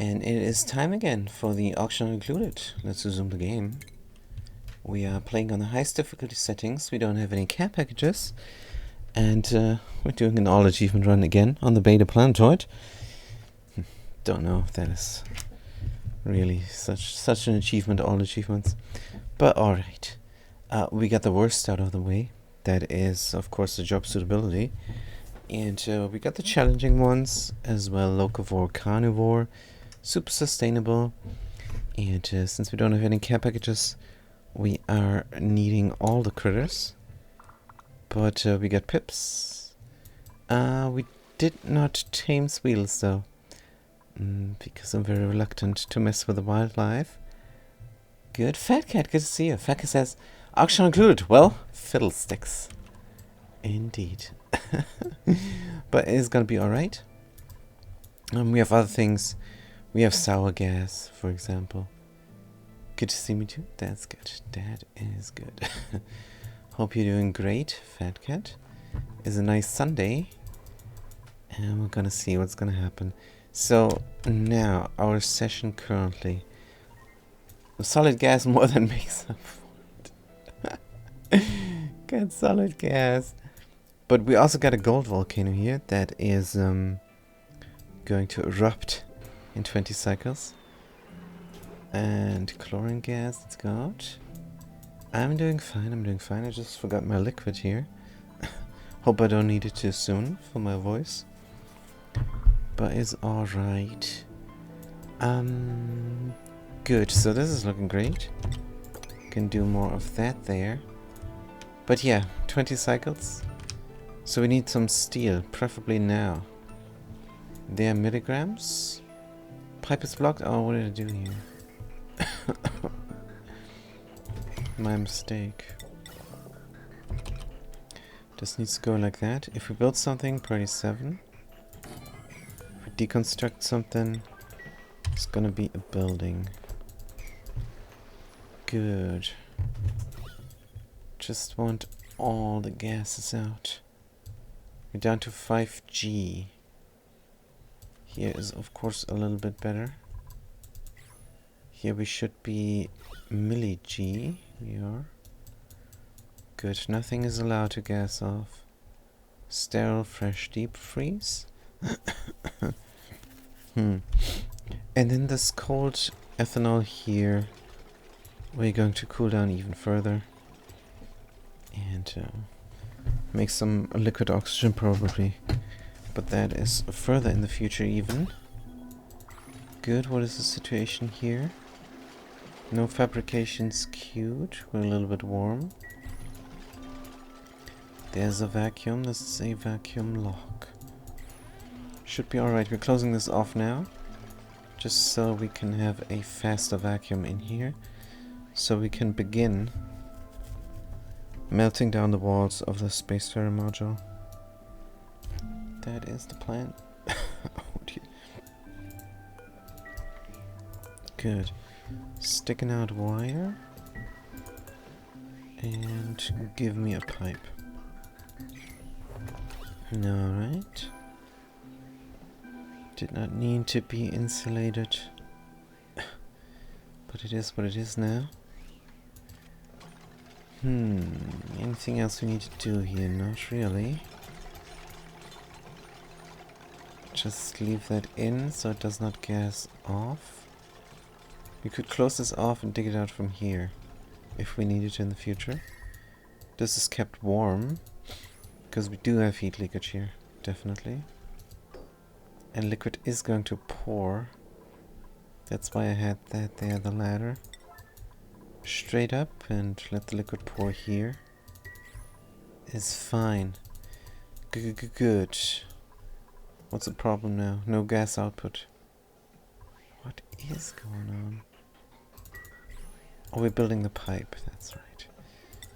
And it is time again for the auction included. Let's resume the game. We are playing on the highest difficulty settings. We don't have any care packages. And we're doing an all achievement run again on the Beta Planetoid. Don't know if that is really such an achievement, all achievements. But alright. We got the worst out of the way. That is, of course, the job suitability. And we got the challenging ones as well. Locavore, Carnivore, super sustainable. And since we don't have any care packages, we are needing all the critters. But we got pips. We did not tame squeals though. Because I'm very reluctant to mess with the wildlife. Good. Fat Cat, good to see you. Fat Cat says, auction included. Well, fiddlesticks. Indeed. But it's gonna be alright. We have other things. We have sour gas, for example. Good to see me too. That's good. That is good. Hope you're doing great, Fat Cat. It's a nice Sunday. And we're gonna see what's gonna happen. So, now, our session currently. Solid gas more than makes up for it. Got solid gas. But we also got a gold volcano here that is going to erupt in 20 cycles. And chlorine gas, let's go out. I'm doing fine. I just forgot my liquid here. Hope I don't need it too soon for my voice. But it's alright. Good, so this is looking great. Can do more of that there. But yeah, 20 cycles. So we need some steel, preferably now. There are milligrams. Pipe is blocked. Oh, what did I do here? My mistake. Just needs to go like that. If we build something, priority 7. If we deconstruct something, it's gonna be a building. Good. Just want all the gases out. We're down to 5G. Here is of course a little bit better. Here we should be milli-G. We are. Good. Nothing is allowed to gas off. Sterile, fresh, deep freeze. And then this cold ethanol here. We're going to cool down even further. And make some liquid oxygen probably. But that is further in the future even. Good, what is the situation here? No fabrications queued. We're a little bit warm. There's a vacuum. This is a vacuum lock. Should be alright. We're closing this off now. Just so we can have a faster vacuum in here. So we can begin melting down the walls of the spacefarer module. That is the plan. Oh dear. Good. Sticking out wire. And give me a pipe. Alright. Did not need to be insulated. But it is what it is now. Anything else we need to do here? Not really. Just leave that in so it does not gas off. We could close this off and dig it out from here if we need it in the future. This is kept warm because we do have heat leakage here, definitely. And liquid is going to pour. That's why I had that there, the ladder. Straight up and let the liquid pour here. Is fine. Good. What's the problem now? No gas output. What is going on? Oh, we're building the pipe. That's right.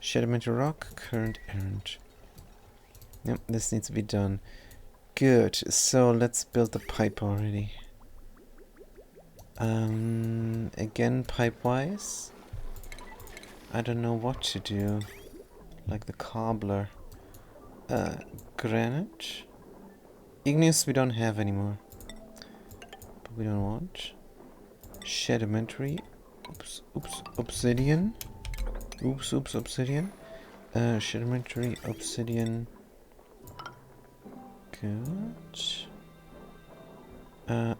Sedimentary rock, current errant. Yep, this needs to be done. Good. So let's build the pipe already. Again, pipe-wise. I don't know what to do. Like the cobbler. Granite. Igneous we don't have anymore. But we don't want. Sedimentary. Obsidian. Obsidian. Sedimentary obsidian. Good.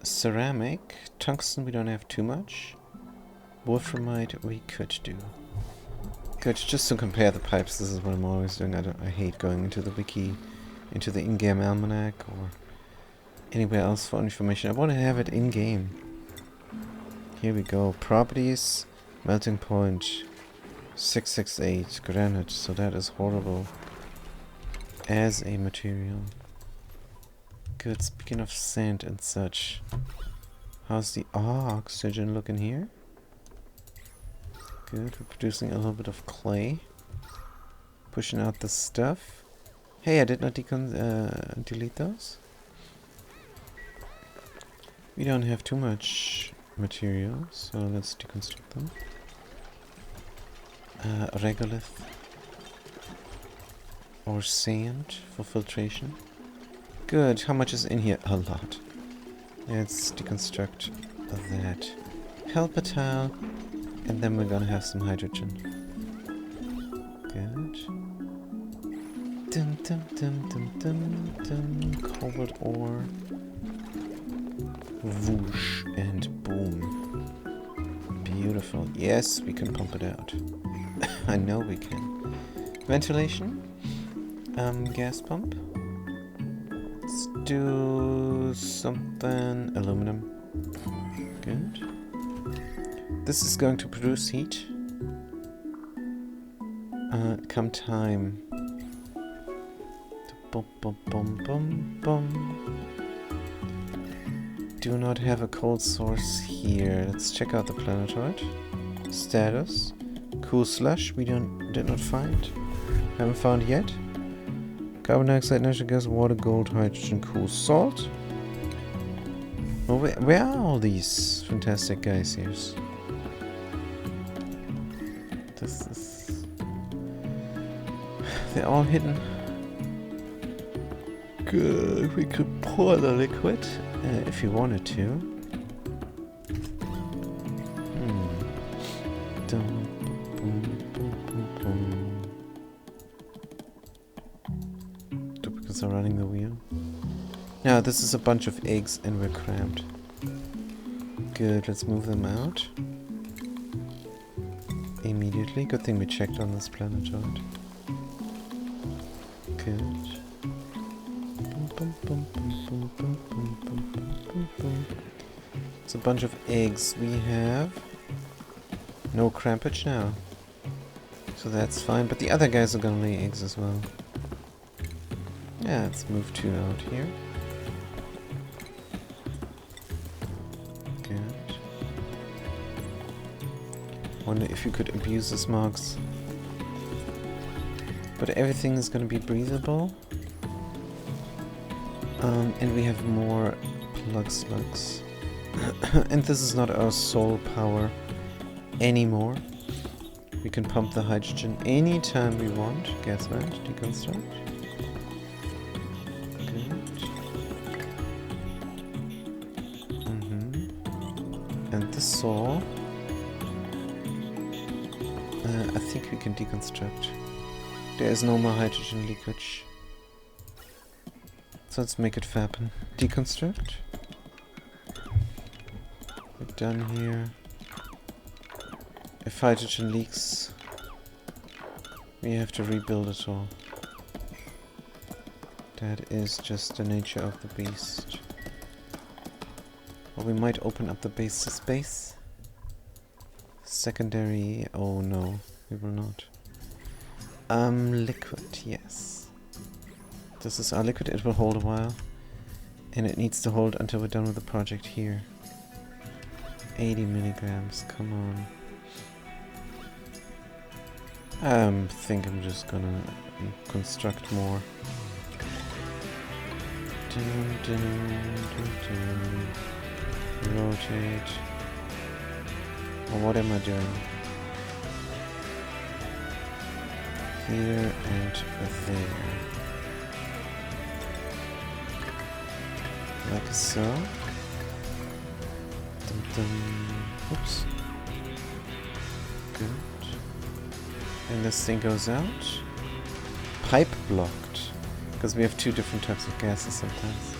Ceramic. Tungsten we don't have too much. Wolframite we could do. Good, just to compare the pipes, this is what I'm always doing. I hate going into the wiki, into the in-game almanac, or anywhere else for information. I want to have it in-game. Here we go. Properties, melting point, 668, granite, so that is horrible as a material. Good, speaking of sand and such. How's the oxygen looking here? Good, we're producing a little bit of clay. Pushing out the stuff. Hey, I did not delete those. We don't have too much material, so let's deconstruct them. Regolith. Or sand for filtration. Good, how much is in here? A lot. Let's deconstruct that. Palpatile. And then we're gonna have some hydrogen. Good. Dum dum dum dum dum dum. Cobalt ore. Whoosh and boom. Beautiful. Yes, we can pump it out. I know we can. Ventilation. Gas pump. Let's do something. Aluminum. Good. This is going to produce heat. Come time. Bum, bum, bum, bum, bum. Do not have a cold source here. Let's check out the planetoid. Status. Cool slush. We did not find. Haven't found yet. Carbon dioxide, natural gas, water, gold, hydrogen, cool salt. Well, where are all these fantastic guys here? This is... They're all hidden. Good. We could pour the liquid if you wanted to. Duplicates are running the wheel. Now this is a bunch of eggs and we're cramped. Good. Let's move them out. Immediately. Good thing we checked on this planetoid. Good. It's a bunch of eggs. We have no crampage now. So that's fine. But the other guys are gonna lay eggs as well. Yeah, let's move two out here. Good. Wonder if you could abuse the smogs. But everything is going to be breathable. And we have more plug slugs. And this is not our sole power anymore. We can pump the hydrogen anytime we want. Gas vent, deconstruct. Good. And this saw... I think we can deconstruct. There is no more hydrogen leakage. So let's make it happen. Deconstruct. We're done here. If hydrogen leaks, we have to rebuild it all. That is just the nature of the beast. Or we might open up the base to space. Secondary... oh no, we will not. Liquid, yes. This is our liquid, it will hold a while. And it needs to hold until we're done with the project here. 80 milligrams, come on. I think I'm just gonna construct more. Rotate. Or what am I doing? Here and there. Like so. Dum -dum. Oops. Good. And this thing goes out. Pipe blocked. Because we have two different types of gases sometimes.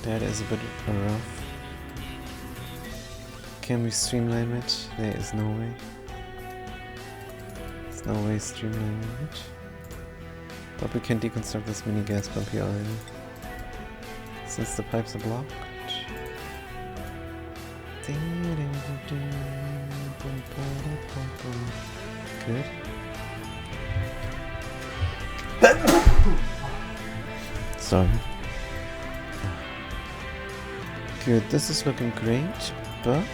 That is a bit rough. Can we streamline it? There is no way. There's no way streamlining it. But we can deconstruct this mini gas pump here already. Since the pipes are blocked. Good. Sorry. Good, this is looking great, but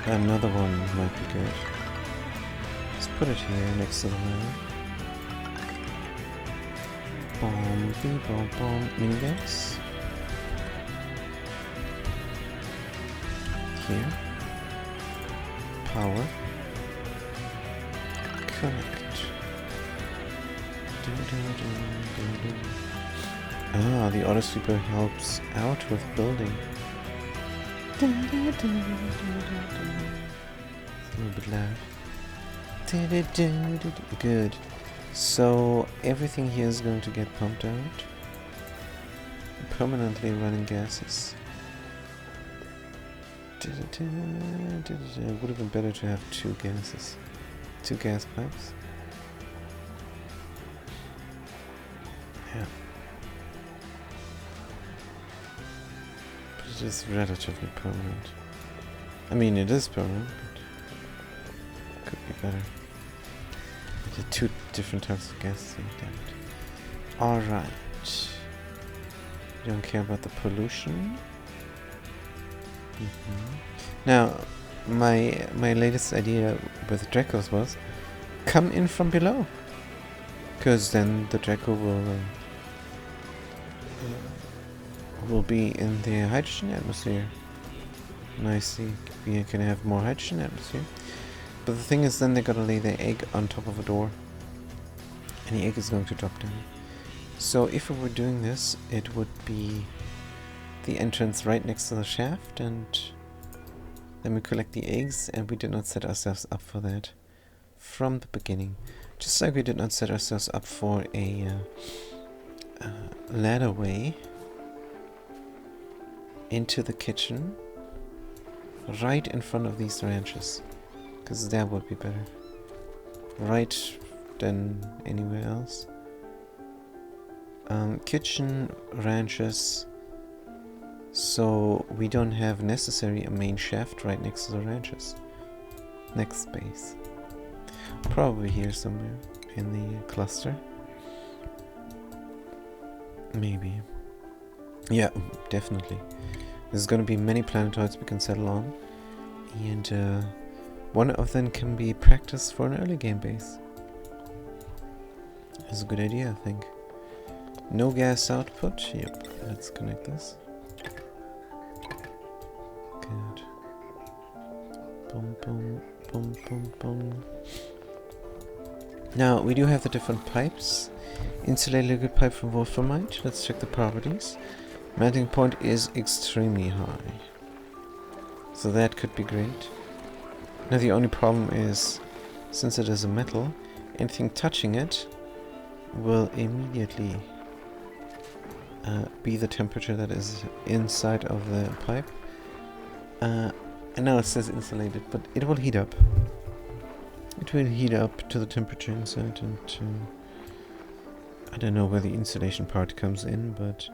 another one might be good. Let's put it here next to the line. Bomb, bomb, bomb, mini gas. Here. Power. Connect. Ah, the auto sweeper helps out with building. It's a little bit loud. Good. So everything here is going to get pumped out. Permanently running gases. It would have been better to have two gases. Two gas pipes. Yeah. But it is relatively permanent. I mean, it is permanent, but could be better. The two different types of gases, damn it. Alright. You don't care about the pollution. Now, my latest idea with Dracos was come in from below, because then the Draco will be in the hydrogen atmosphere. Nicely, we can have more hydrogen atmosphere. But the thing is, then they're gonna lay their egg on top of a door, and the egg is going to drop down. So if we were doing this, it would be the entrance right next to the shaft, and then we collect the eggs, and we did not set ourselves up for that from the beginning. Just like we did not set ourselves up for a ladder way into the kitchen right in front of these ranches, because that would be better right than anywhere else. Kitchen, ranches, so we don't have necessarily a main shaft right next to the ranches. Next space. Probably here somewhere in the cluster. Maybe. Yeah, definitely. There's gonna be many planetoids we can settle on, and one of them can be practiced for an early game base. That's a good idea, I think. No gas output. Yep, let's connect this. Good. Boom, boom, boom, boom, boom. Now, we do have the different pipes. Insulated liquid pipe from wolframite. Let's check the properties. Melting point is extremely high, so that could be great. Now, the only problem is, since it is a metal, anything touching it will immediately be the temperature that is inside of the pipe. And now it says insulated, but it will heat up. It will heat up to the temperature inside, and I don't know where the insulation part comes in, but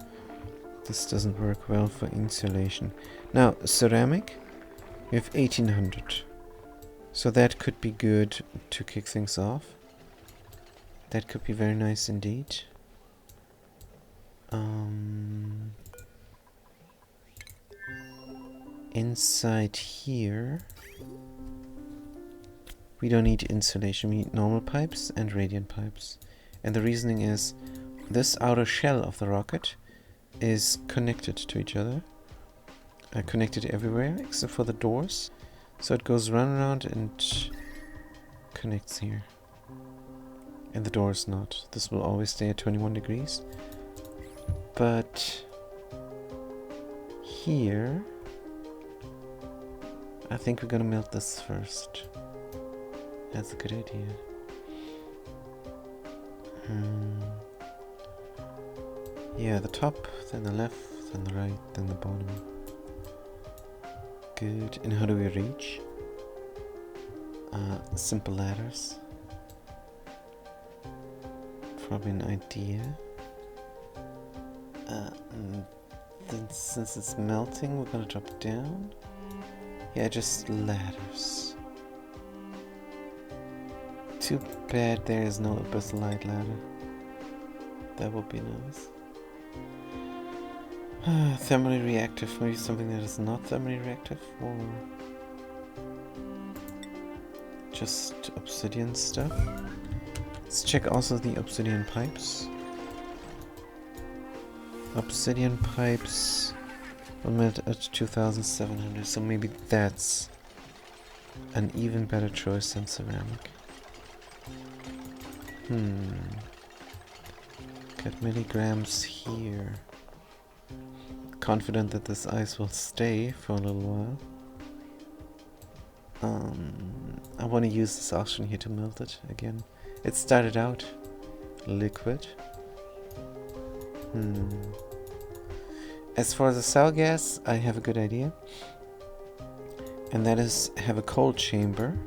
this doesn't work well for insulation. Now, ceramic, we have 1800. So that could be good to kick things off. That could be very nice indeed. Inside here, we don't need insulation, we need normal pipes and radiant pipes. And the reasoning is, this outer shell of the rocket is connected to each other. Connected everywhere except for the doors. So it goes around and connects here. And the door is not. This will always stay at 21 degrees. But here. I think we're gonna melt this first. That's a good idea. Yeah, the top, then the left, then the right, then the bottom. Good. And how do we reach? Simple ladders. Probably an idea. Then since it's melting, we're gonna drop down. Yeah, just ladders. Too bad there is no abyssal ladder. That would be nice. Thermally reactive, maybe something that is not thermally reactive, or just obsidian stuff. Let's check also the obsidian pipes. Obsidian pipes will melt at 2700, so maybe that's an even better choice than ceramic. Got milligrams here. Confident that this ice will stay for a little while. I want to use this auction here to melt it again. It started out liquid. As for the cell gas, I have a good idea. And that is have a cold chamber.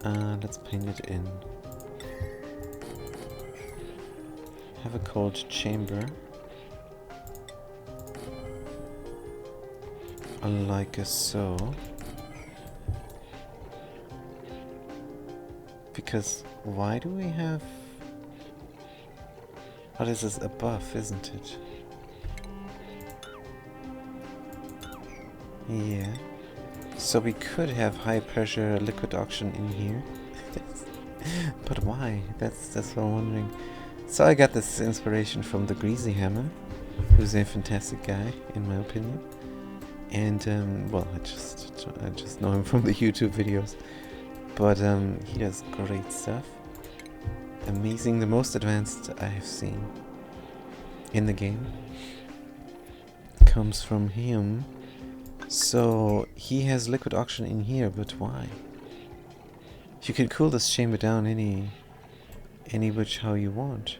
Let's paint it in. Have a cold chamber. Like so. Because why do we have... Oh, this is above, isn't it? Yeah. So we could have high pressure liquid auction in here. But why? That's what I'm wondering. So I got this inspiration from the Greasy Hammer, who's a fantastic guy in my opinion. And well, I just know him from the YouTube videos. But he does great stuff. Amazing, the most advanced I have seen in the game comes from him. So he has liquid auction in here, but why? You can cool this chamber down any which how you want.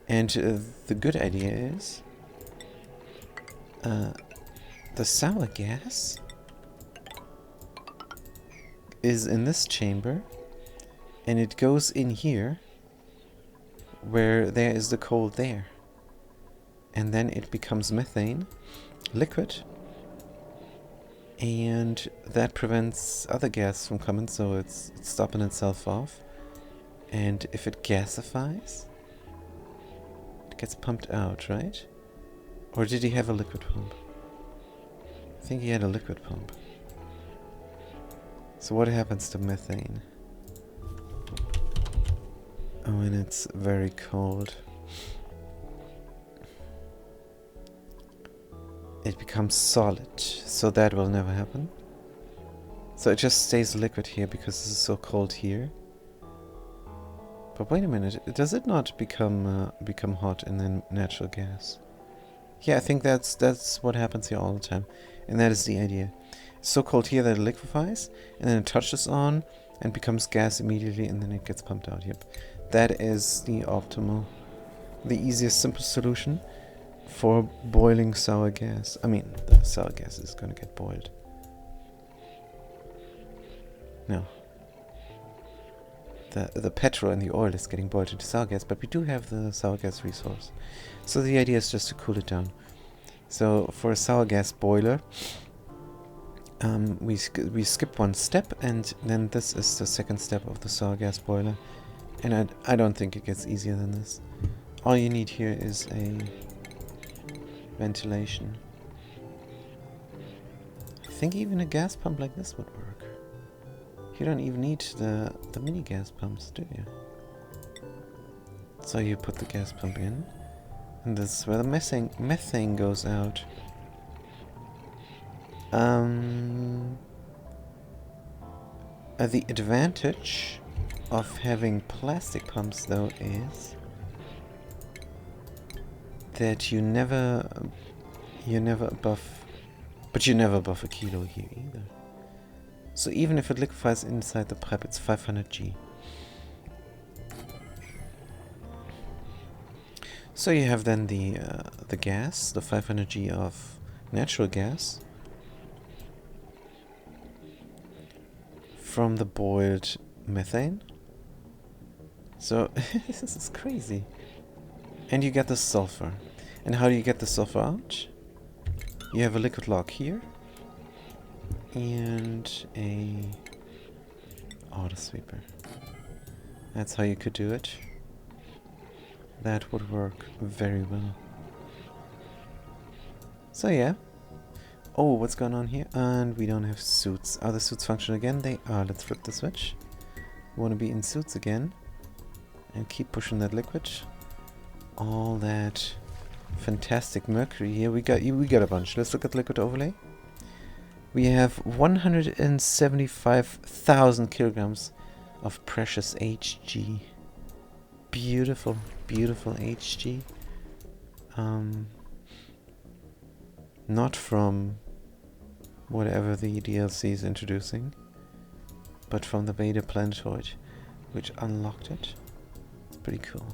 And the good idea is the sour gas is in this chamber, and it goes in here where there is the coal there, and then it becomes methane liquid, and that prevents other gas from coming, so it's stopping itself off. And if it gasifies, it gets pumped out, right? Or did he have a liquid pump? I think he had a liquid pump. So what happens to methane? Oh, and it's very cold. It becomes solid, so that will never happen. So it just stays liquid here because this is so cold here. But wait a minute, does it not become hot and then natural gas? Yeah, I think that's what happens here all the time, and that is the idea. It's so cold here that it liquefies, and then it touches on and becomes gas immediately, and then it gets pumped out. Yep, that is the optimal, the easiest, simplest solution for boiling sour gas. I mean, the sour gas is gonna get boiled. No. The petrol and the oil is getting boiled into sour gas, but we do have the sour gas resource. So the idea is just to cool it down. So for a sour gas boiler, we skip one step, and then this is the second step of the sour gas boiler. And I don't think it gets easier than this. All you need here is a ventilation. I think even a gas pump like this would work. You don't even need the mini gas pumps, do you? So you put the gas pump in, and this is where the methane goes out. The advantage of having plastic pumps, though, is that you never You're never above... But you're never above a kilo here either. So even if it liquefies inside the pipe, it's 500 G. So you have then the gas, the 500 G of natural gas from the boiled methane. So this is crazy. And you get the sulfur. And how do you get the sulfur out? You have a liquid lock here and a auto sweeper. That's how you could do it. That would work very well. So yeah. Oh, what's going on here? And we don't have suits. Are the suits functional again? They are. Let's flip the switch. We want to be in suits again. And keep pushing that liquid. All that fantastic mercury here. We got a bunch. Let's look at liquid overlay. We have 175,000 kilograms of precious Hg. Beautiful, beautiful Hg. Not from whatever the DLC is introducing, but from the beta planetoid, which unlocked it. It's pretty cool.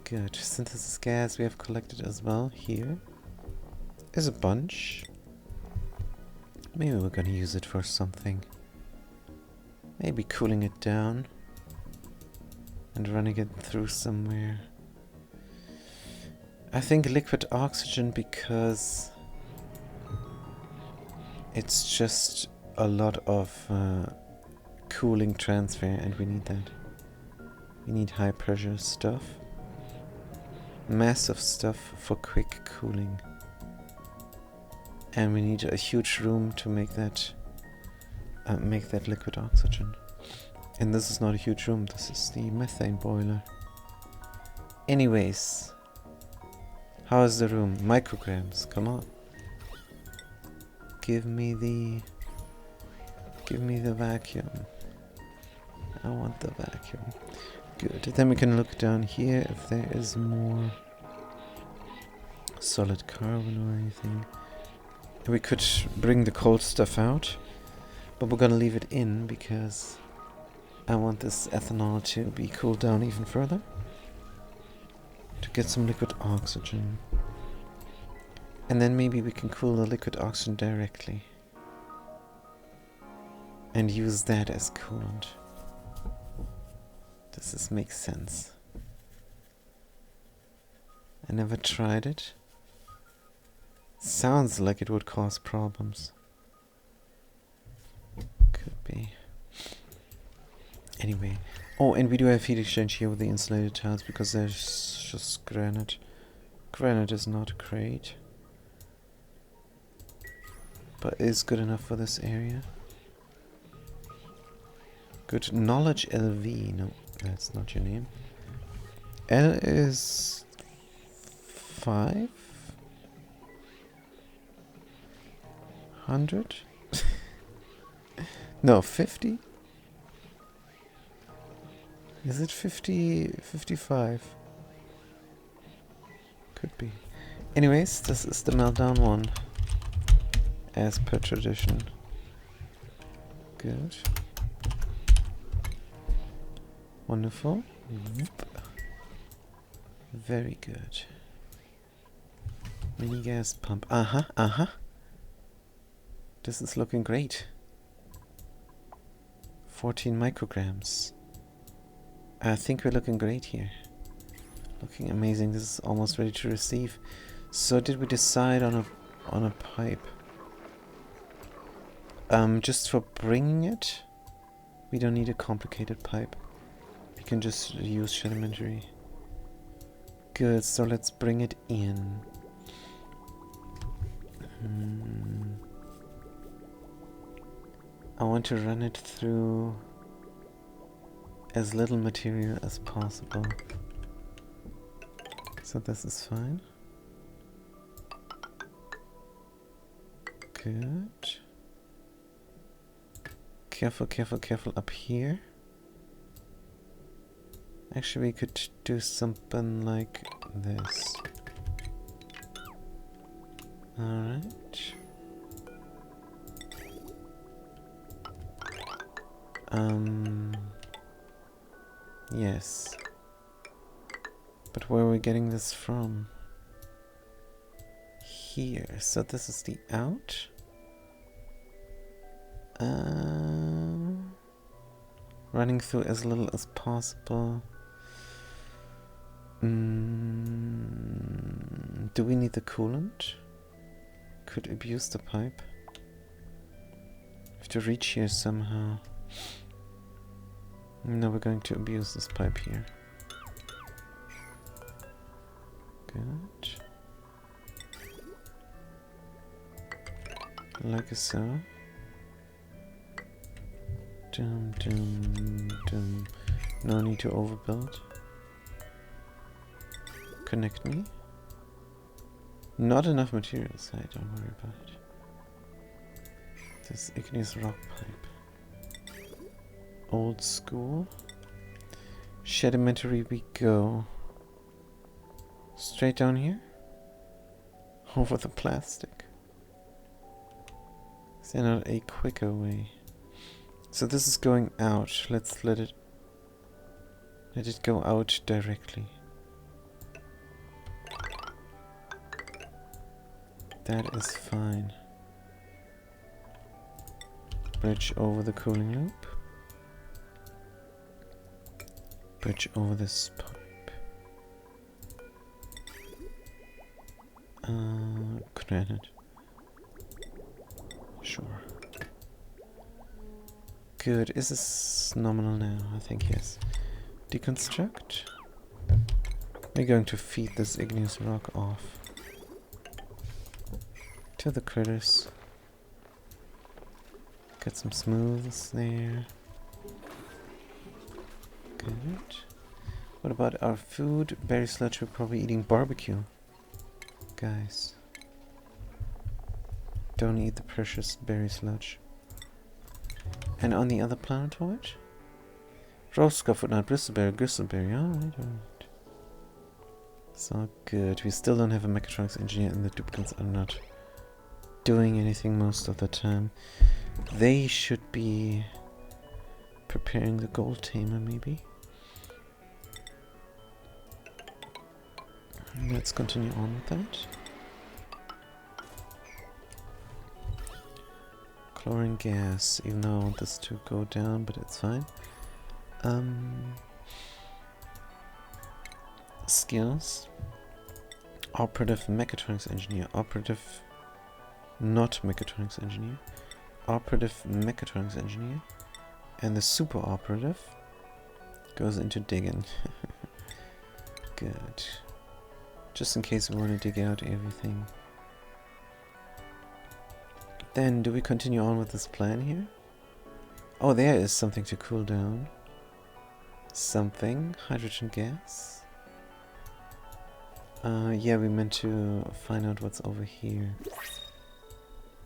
Good. Synthesis gas we have collected as well. Here is a bunch. Maybe we're gonna use it for something. Maybe cooling it down and running it through somewhere. I think liquid oxygen, because it's just a lot of cooling transfer, and we need that. We need high pressure stuff. Massive stuff for quick cooling. And we need a huge room to make that liquid oxygen. And this is not a huge room, this is the methane boiler. Anyways, how is the room? Micrograms, come on. Give me the vacuum. I want the vacuum. Good. Then we can look down here if there is more solid carbon or anything. We could bring the cold stuff out, but we're gonna leave it in because I want this ethanol to be cooled down even further to get some liquid oxygen. And then maybe we can cool the liquid oxygen directly and use that as coolant. Does this make sense? I never tried it. Sounds like it would cause problems. Could be. Anyway. Oh, and we do have heat exchange here with the insulated tiles because there's just granite. Granite is not great, but is good enough for this area. Good. Knowledge LV. No, that's not your name. L is 500? No, 50? Is it 50, 55? Could be. Anyways, this is the meltdown one, as per tradition. Good. Wonderful. Very good. Mini gas pump. This is looking great. 14 micrograms. I think we're looking great here. Looking amazing. This is almost ready to receive. So did we decide on a pipe? Just for bringing it, we don't need a complicated pipe. We can just use sedimentary. Good. So let's bring it in. I want to run it through as little material as possible. So this is fine. Good. Careful, careful, careful up here. Actually, we could do something like this. Alright. Yes. But where are we getting this from? Here. So this is the out. Running through as little as possible. Do we need the coolant? Could abuse the pipe. Have to reach here somehow. No, we're going to abuse this pipe here. Good. Like so. Dum dum dum. No need to overbuild. Connect me. Not enough materials. Hey, don't worry about it. This igneous rock pipe. Old school. Sedimentary we go. Straight down here? Over the plastic. Is there not a quicker way? So this is going out. Let's let it go out directly. That is fine. Bridge over the cooling loop. Bridge over this pipe. Granite. Sure. Good. Is this nominal now? I think yes. Deconstruct. We're going to feed this igneous rock off to the critters. Get some smooths there. Good. What about our food? Berry sludge, we're probably eating barbecue. Guys. Don't eat the precious berry sludge. And on the other planetoid? Roast footnote, bristleberry, gristleberry. Alright. So good. We still don't have a mechatronics engineer and the duplicants are not doing anything most of the time. They should be preparing the gold tamer maybe. Let's continue on with that. Chlorine gas, even though I want this to go down, but it's fine. Skills. Operative mechatronics engineer. Operative not mechatronics engineer. Operative mechatronics engineer. And the super operative goes into digging. Good. Just in case we want to dig out everything. Then, do we continue on with this plan here? Oh, there is something to cool down. Something. Hydrogen gas. Yeah, we meant to find out what's over here.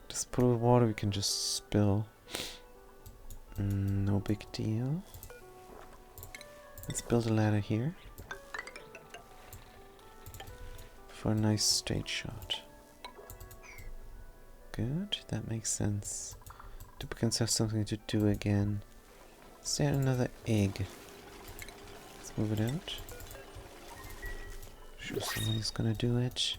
Distilled water we can just spill. No big deal. Let's build a ladder here. For a nice straight shot. Good, that makes sense. Duplicants have something to do again. Is there another egg? Let's move it out. Sure, somebody's gonna do it.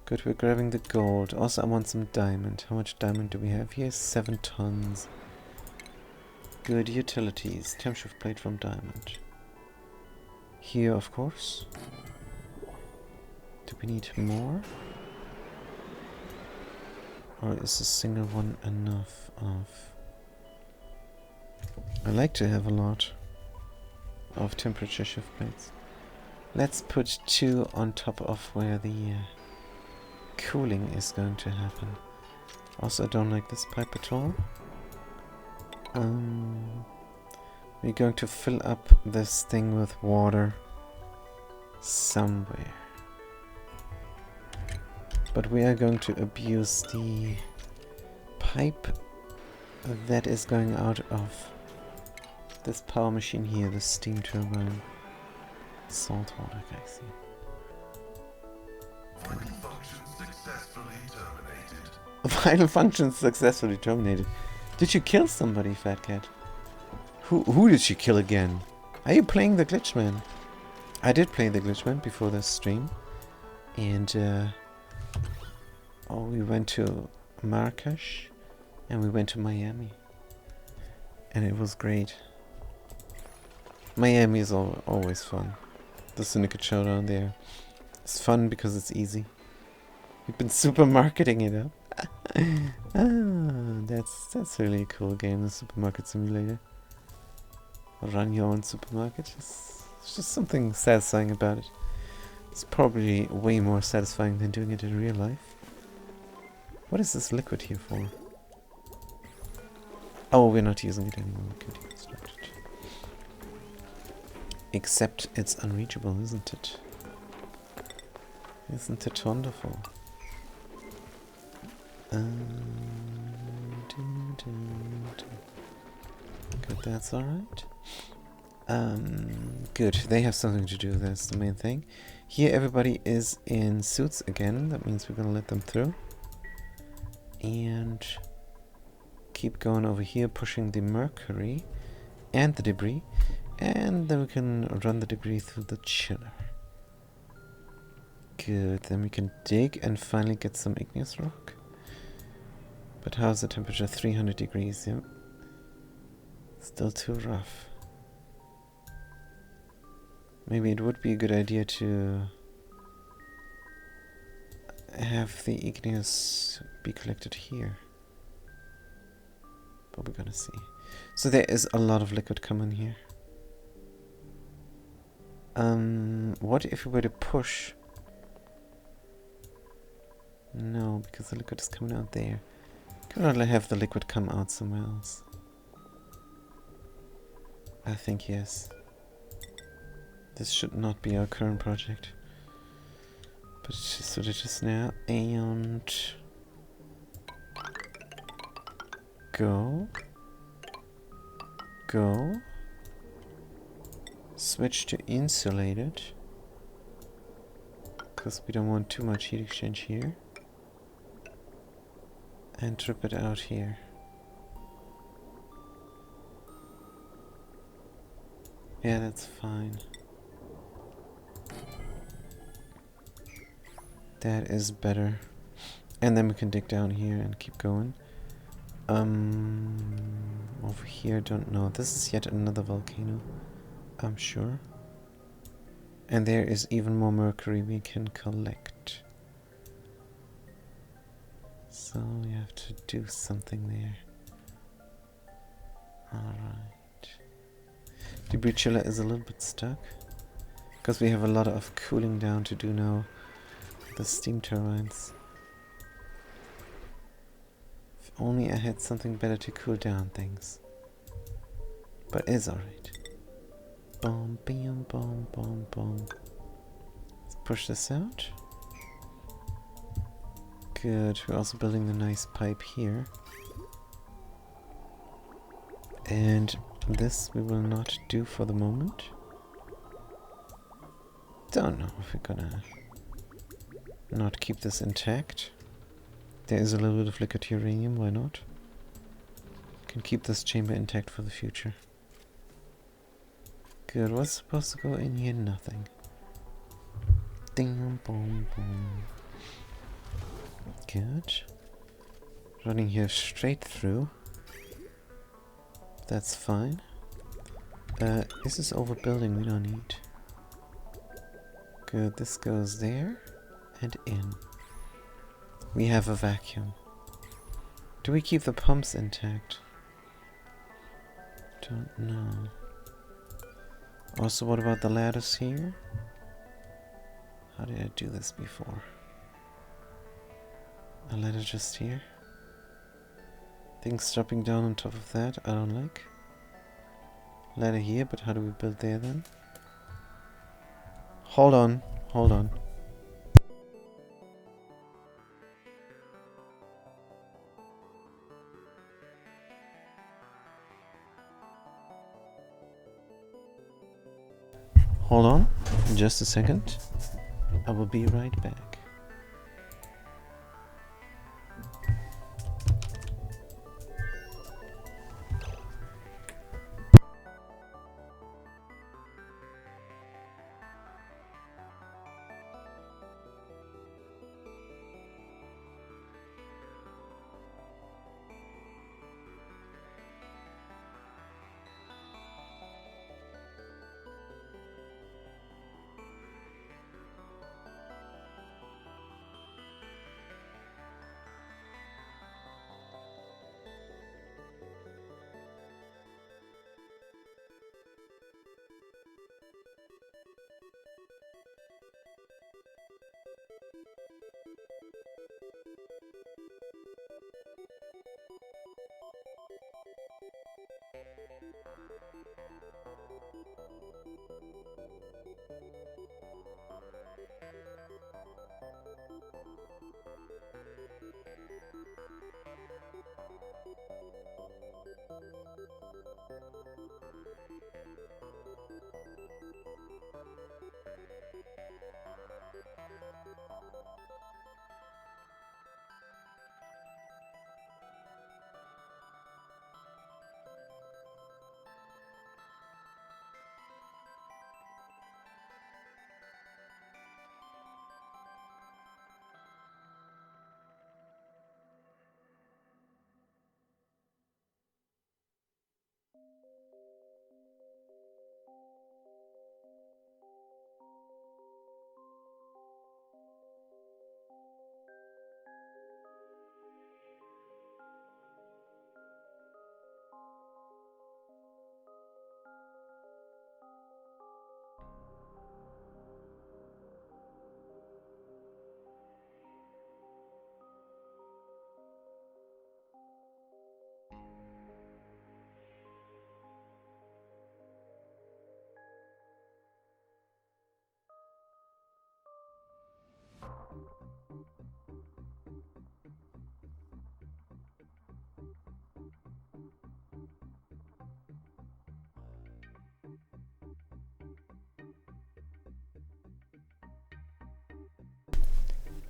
Good, we're grabbing the gold. Also, I want some diamond. How much diamond do we have here? 7 tons. Good, utilities. Temp shift plate from diamond. Here, of course. Do we need more? Or is a single one enough of... I like to have a lot of temperature shift plates. Let's put 2 on top of where the cooling is going to happen. Also, I don't like this pipe at all. We're going to fill up this thing with water somewhere. But we are going to abuse the pipe that is going out of this power machine here, the steam turbine. Salt water, I see. Vital functions successfully terminated. Vital functions successfully terminated. Did you kill somebody, Fat Cat? Who did she kill again? Are you playing the Glitchman? I did play the Glitchman before this stream. And, we went to Marrakesh. And we went to Miami. And it was great. Miami is always fun. The Syndicate Showdown there. It's fun because it's easy. We've been supermarketing it up. That's really a cool game, the Supermarket Simulator. Run your own supermarket. It's just something satisfying about it. It's probably way more satisfying than doing it in real life. What is this liquid here for? Oh, we're not using it anymore. We could use it. Except it's unreachable, isn't it? Isn't it wonderful? Good, that's alright. Good, they have something to do, that's the main thing. Here everybody is in suits again, that means we're gonna let them through. And keep going over here, pushing the mercury and the debris. And then we can run the debris through the chiller. Good, then we can dig and finally get some igneous rock. But how's the temperature? 300 degrees, yeah. Still too rough. Maybe it would be a good idea to have the igneous be collected here. But we're gonna see. So there is a lot of liquid coming here. What if we were to push? No, because the liquid is coming out there. Can we not have the liquid come out somewhere else? I think yes. This should not be our current project. But it's just what it is now. And go. Go. Switch to insulated. Because we don't want too much heat exchange here. And drip it out here. Yeah, that's fine. That is better. And then we can dig down here and keep going. Over here, don't know. This is yet another volcano, I'm sure. And there is even more mercury we can collect. So we have to do something there. Alright. Debris chiller is a little bit stuck. Because we have a lot of cooling down to do now. The steam turbines. If only I had something better to cool down things. But it's alright. Boom, boom, boom, boom, boom. Let's push this out. Good. We're also building the nice pipe here. And this we will not do for the moment. Don't know if we're gonna not keep this intact. There is a little bit of liquid uranium, why not? Can keep this chamber intact for the future. Good, what's supposed to go in here? Nothing. Ding, boom, boom. Good. Running here straight through. That's fine. Is this overbuilding? We don't need. Good, this goes there and in. We have a vacuum. Do we keep the pumps intact? Don't know. Also, what about the ladders here? How did I do this before? A ladder just here. Things dropping down on top of that, I don't like. Ladder here, but how do we build there then? Hold on, hold on. Hold on. In just a second. I will be right back.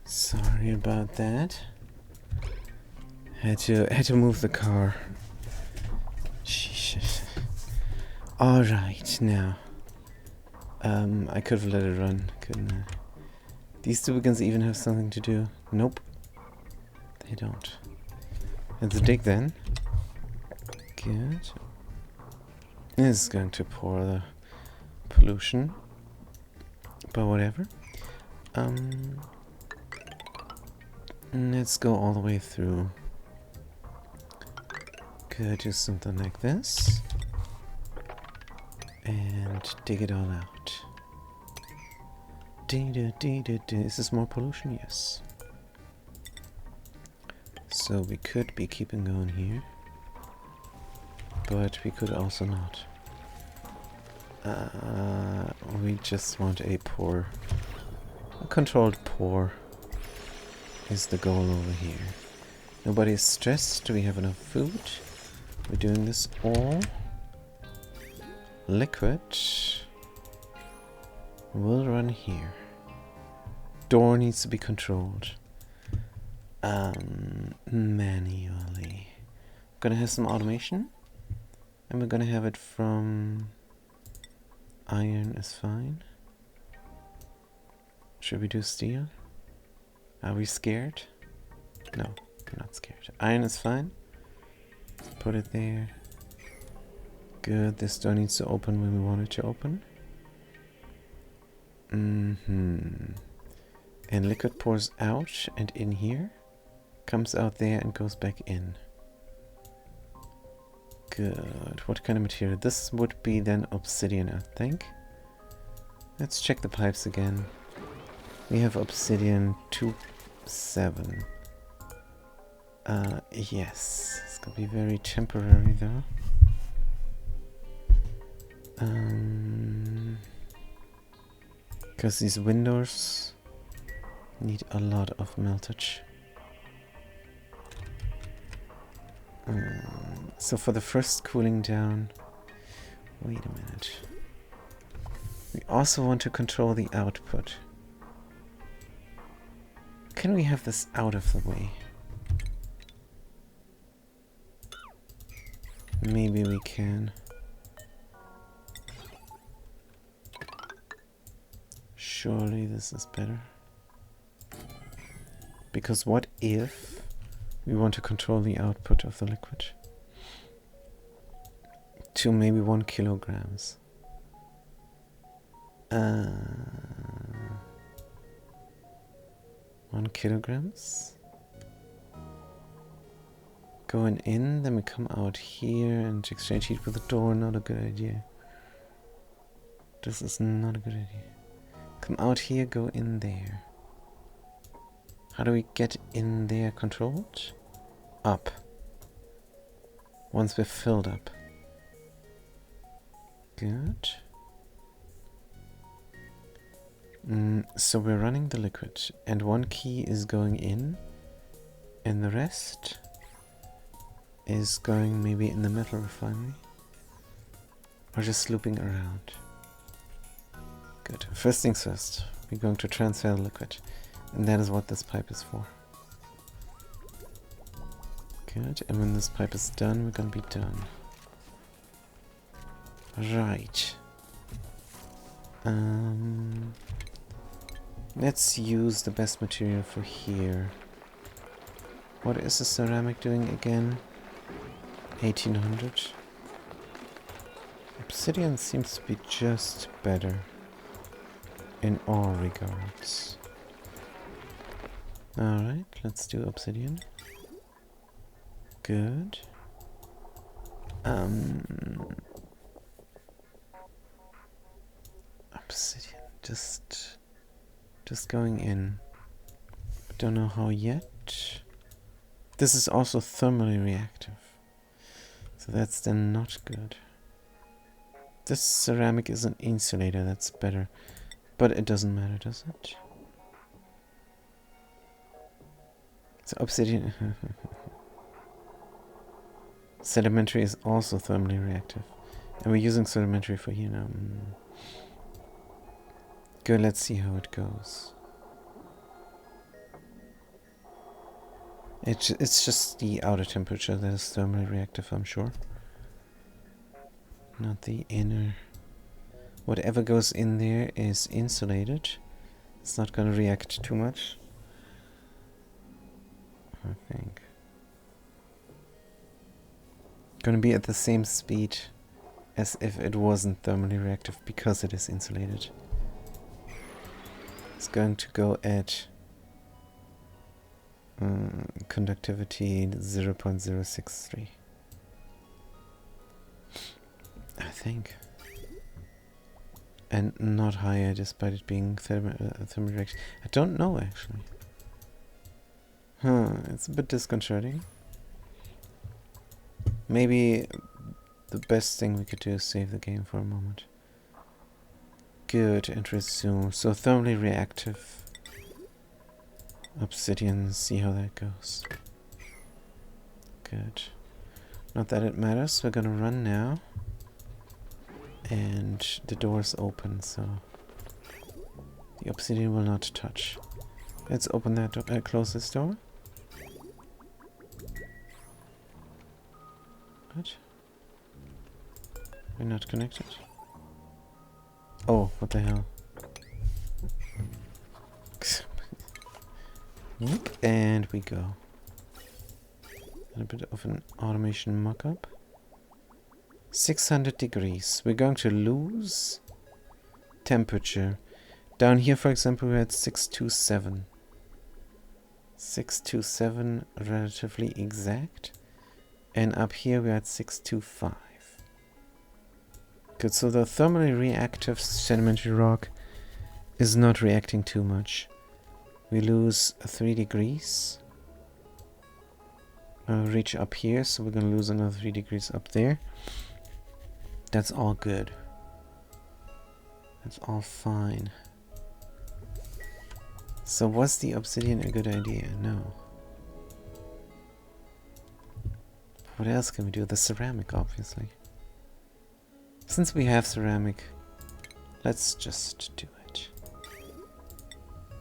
Sorry about that. Had to move the car. Jesus. All right, now. I could have let it run, couldn't I? These two beacons even have something to do. Nope. They don't. Let's dig then. Good. This is going to pour the pollution. But whatever. Let's go all the way through. Could do something like this. And dig it all out. Is this more pollution? Yes. So we could be keeping going here. But we could also not. We just want a pour. A controlled pour is the goal over here. Nobody is stressed. We have enough food. We're doing this all. Liquid will run here. Door needs to be controlled. Manually. Gonna have some automation. And we're gonna have it from iron is fine. Should we do steel? Are we scared? No, we're not scared. Iron is fine. Put it there. Good, this door needs to open when we want it to open. And liquid pours out and in here. Comes out there and goes back in. Good. What kind of material? This would be then obsidian, I think. Let's check the pipes again. We have obsidian 2.7. Yes. It's gonna be very temporary though. Because these windows need a lot of meltage. So for the first cooling down, wait a minute. We also want to control the output. Can we have this out of the way? Maybe we can. Surely this is better. Because what if we want to control the output of the liquid to maybe 1 kilograms? 1 kilograms? Going in, then we come out here and exchange heat with the door. Not a good idea. This is not a good idea. Come out here, go in there. How do we get in there controlled? Up. Once we're filled up. Good. So we're running the liquid, and 1 key is going in, and the rest is going maybe in the metal refinery, or just looping around. Good. First things first, we're going to transfer the liquid, and that is what this pipe is for. Good. And when this pipe is done, we're gonna be done. Right. Let's use the best material for here. What is the ceramic doing again? 1800. Obsidian seems to be just better in all regards. Alright, let's do obsidian. Good. Obsidian, just going in. Don't know how yet. This is also thermally reactive, so that's then not good. This ceramic is an insulator, that's better, but it doesn't matter, does it? So obsidian sedimentary is also thermally reactive, and we're using sedimentary for here now. Good, let's see how it goes. It's just the outer temperature that is thermally reactive, I'm sure. Not the inner. Whatever goes in there is insulated. It's not going to react too much, I think. Going to be at the same speed as if it wasn't thermally reactive because it is insulated. It's going to go at conductivity 0.063. I think. And not higher despite it being thermally reactive. I don't know actually. It's a bit disconcerting. Maybe the best thing we could do is save the game for a moment. Good, and resume. So thermally reactive obsidian, see how that goes. Good. Not that it matters, we're gonna run now. And the door's open, so the obsidian will not touch. Let's open that door, close this door. What? We're not connected. Oh, what the hell? And we go. A bit of an automation mock-up. 600 degrees. We're going to lose temperature. Down here, for example, we're at 627. 627, relatively exact. And up here we're at 625. Good, so the thermally reactive sedimentary rock is not reacting too much. We lose 3 degrees. Reach up here, so we're gonna lose another 3 degrees up there. That's all good. That's all fine. So was the obsidian a good idea? No. What else can we do? The ceramic, obviously. Since we have ceramic, Let's just do it.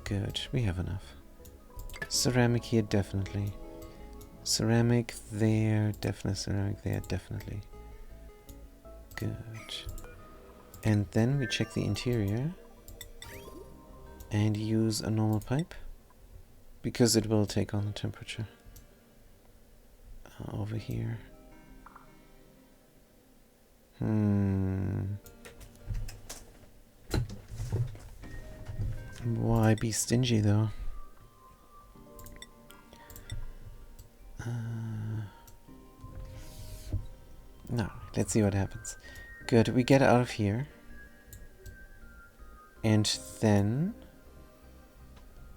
Good, we have enough. Ceramic here, definitely. Ceramic there, definitely. Ceramic there, definitely. Good. And then we check the interior and use a normal pipe because it will take on the temperature. Over here. Why be stingy though? No, let's see what happens. Good, we get out of here. And then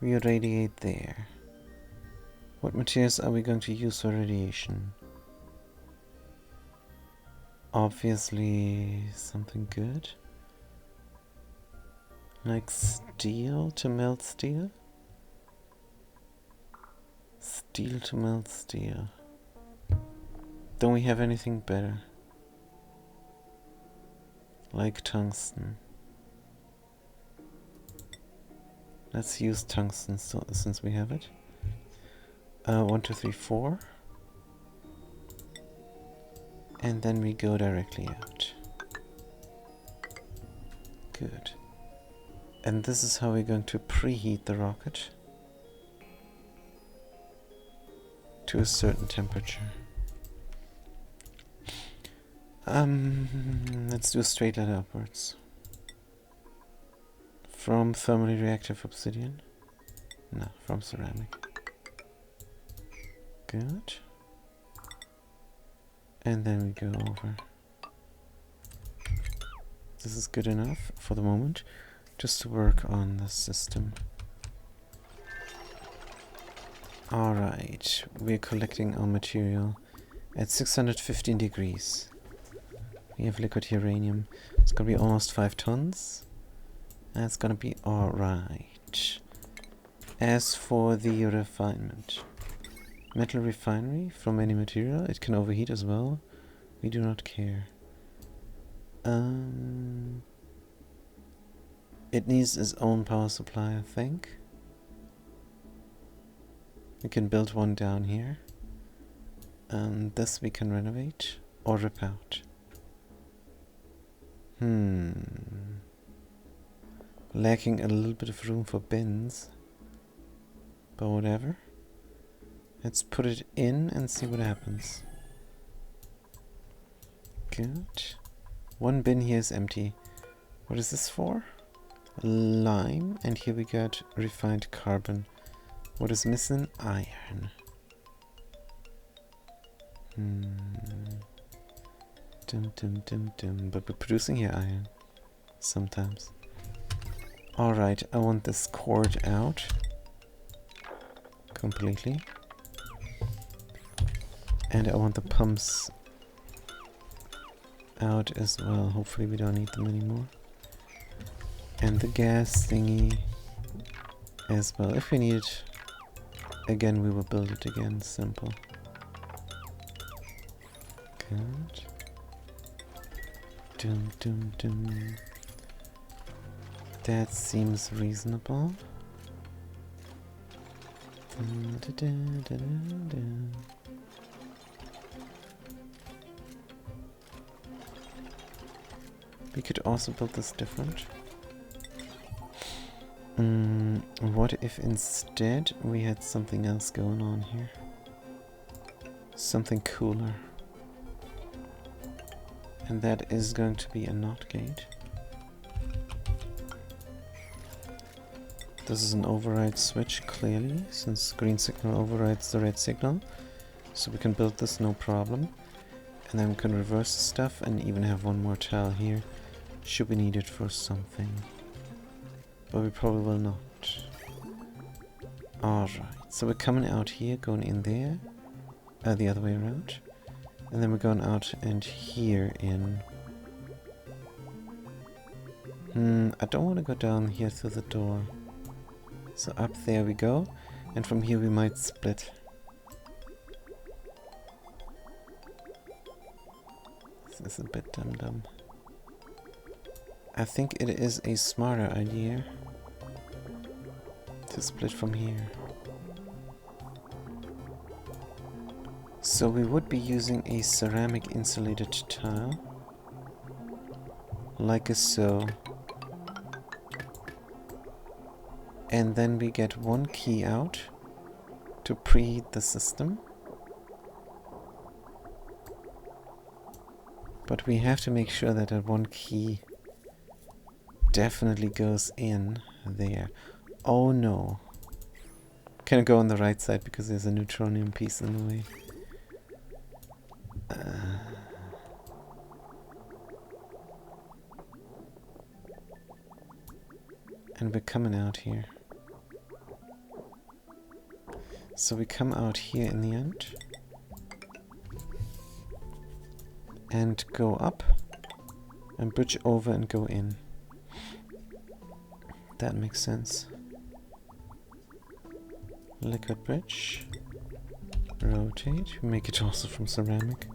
we radiate there. What materials are we going to use for radiation? Obviously something good. Like steel to melt steel? Steel to melt steel. Don't we have anything better? Like tungsten. Let's use tungsten since we have it. 1, 2, 3, 4. And then we go directly out. Good. And this is how we're going to preheat the rocket to a certain temperature. Let's do a straight ladder upwards. From thermally reactive obsidian? No, from ceramic. Good. And then we go over. This is good enough for the moment, just to work on the system. Alright, we're collecting our material at 615 degrees. We have liquid uranium. It's gonna be almost 5 tons. That's gonna be alright. As for the refinement, metal refinery from any material, it can overheat as well. We do not care. It needs its own power supply, I think. We can build one down here. This we can renovate or rip out. Lacking a little bit of room for bins. But whatever. Let's put it in and see what happens. Good. One bin here is empty. What is this for? Lime. And here we got refined carbon. What is missing? Iron. Dum dum dum dum. But we're producing here iron. Sometimes. Alright, I want this cord out. Completely. And I want the pumps out as well. Hopefully we don't need them anymore. And the gas thingy as well. If we need it again, we will build it again. Simple. Good. Dum dum dum. That seems reasonable. Da, da, da, da, da. We could also build this different. What if instead we had something else going on here? Something cooler. And that is going to be a NOT gate. This is an override switch, clearly, since green signal overrides the red signal. So we can build this no problem. And then we can reverse the stuff and even have one more tile here, should we need it for something. But we probably will not. Alright, so we're coming out here, going in there. The other way around. And then we're going out and here in. I don't want to go down here through the door. So up there we go. And from here we might split. This is a bit dumb. I think it is a smarter idea to split from here. So we would be using a ceramic insulated tile, like so. And then we get one key out to preheat the system. But we have to make sure that that one key definitely goes in there. Oh no. Can it go on the right side because there's a neutronium piece in the way? And we're coming out here. So we come out here in the end. And go up. And bridge over and go in. That makes sense. Liquid bridge. Rotate. Make it also from ceramic.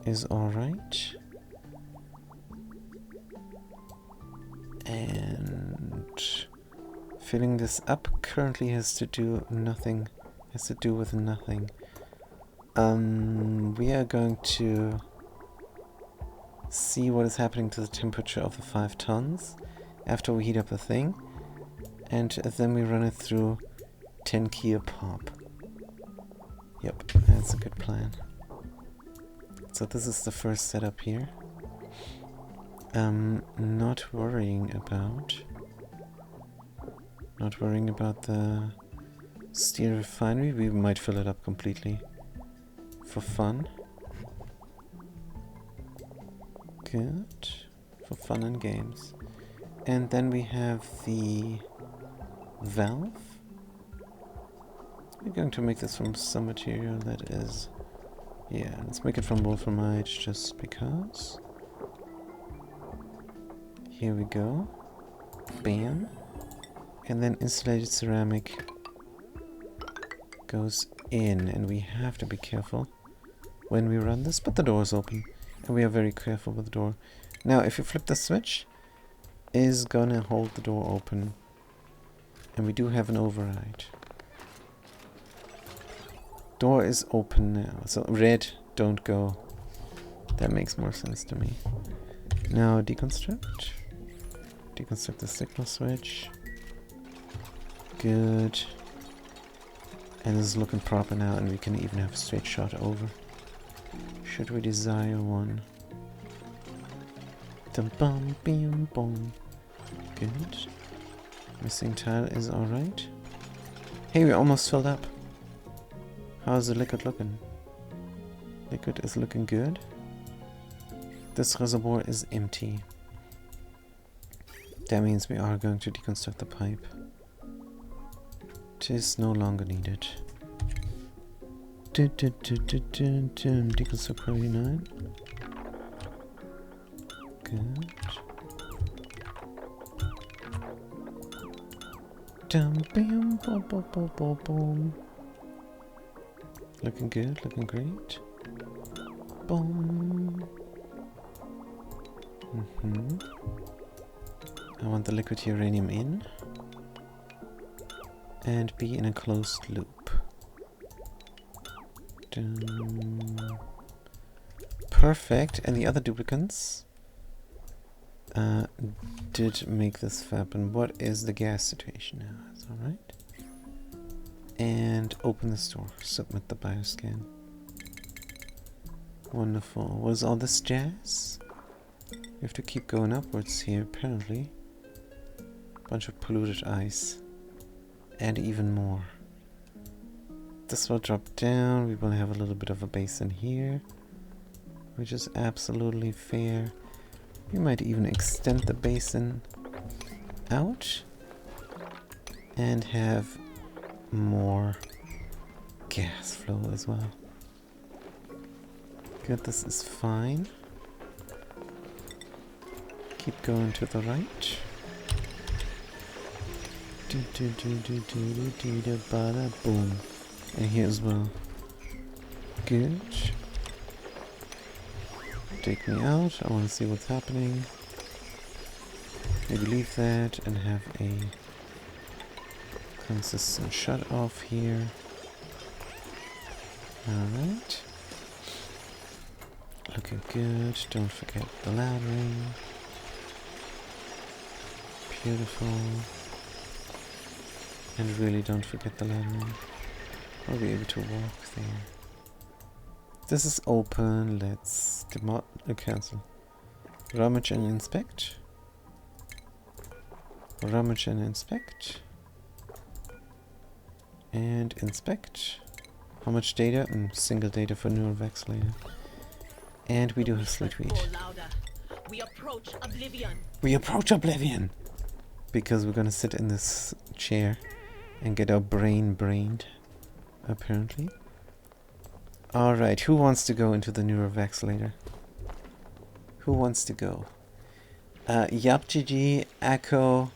Is alright. And filling this up currently has to do nothing. Has to do with nothing. We are going to see what is happening to the temperature of the 5 tons after we heat up the thing, and then we run it through 10 key a pop. Yep, that's a good plan. So this is the first setup here. Not worrying about the steel refinery. We might fill it up completely for fun. Good. For fun and games. And then we have the valve. We're going to make this from some material that is... Yeah, let's make it from wolframite just because. Here we go. Bam. And then insulated ceramic goes in, and we have to be careful when we run this, but the door is open, and we are very careful with the door. Now, if you flip the switch, is gonna hold the door open, and we do have an override. Door is open now, so red, don't go. That makes more sense to me. Now deconstruct. Deconstruct the signal switch. Good. And this is looking proper now, and we can even have a straight shot over. Should we desire one? Dum bum bim bum. Good. Missing tile is alright. Hey, we almost filled up. How's the liquid looking? Liquid is looking good. This reservoir is empty. That means we are going to deconstruct the pipe. It is no longer needed. Deconstruct 49. Good. Dum bam boom boom boom boom boom. Looking good, looking great. Boom. I want the liquid uranium in and be in a closed loop. Dun. Perfect. And the other duplicants did make this happen. What is the gas situation now? That's alright. And open this door. Submit the bioscan. Wonderful. What is all this jazz? We have to keep going upwards here, apparently. Bunch of polluted ice. And even more. This will drop down. We will have a little bit of a basin here, which is absolutely fair. We might even extend the basin out and have more gas flow as well. Good, this is fine. Keep going to the right. Boom. And here as well. Good. Take me out. I want to see what's happening. Maybe leave that and have a consistent shut off here. Alright. Looking good. Don't forget the laddering. Beautiful. And really don't forget the laddering. I'll be able to walk there. This is open. Let's cancel. Rummage and inspect. Rummage and inspect. And inspect. How much data? Single data for neural vaccinator. And we do have slate wheat. We approach oblivion. We approach oblivion! Because we're gonna sit in this chair and get our brain brained, apparently. Alright, who wants to go into the neurovaccinator? Who wants to go? YapGG, Echo,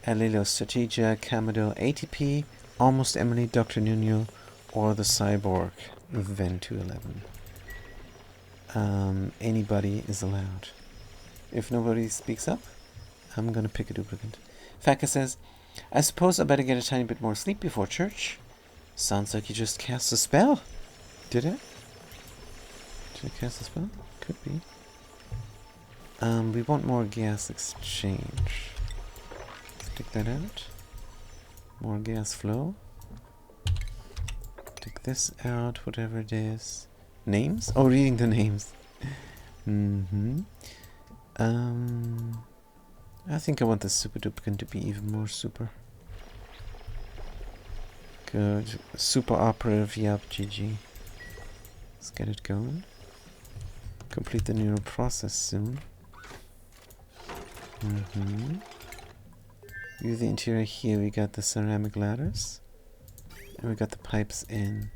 Alilo Strategia, Kamado, ATP, Almost Emily, Dr. Nuno, or the Cyborg, Ven211. Anybody is allowed. If nobody speaks up, I'm gonna pick a duplicate. Faka says, I suppose I better get a tiny bit more sleep before church. Sounds like you just cast a spell. Did I? Did I cast a spell? Could be. We want more gas exchange. Take that out. More gas flow. Take this out, whatever it is. Names? Oh, reading the names. I think I want the super duplicate to be even more super. Good. Super operative, yep, GG. Let's get it going. Complete the neural process soon. View the interior here. We got the ceramic ladders. And we got the pipes in.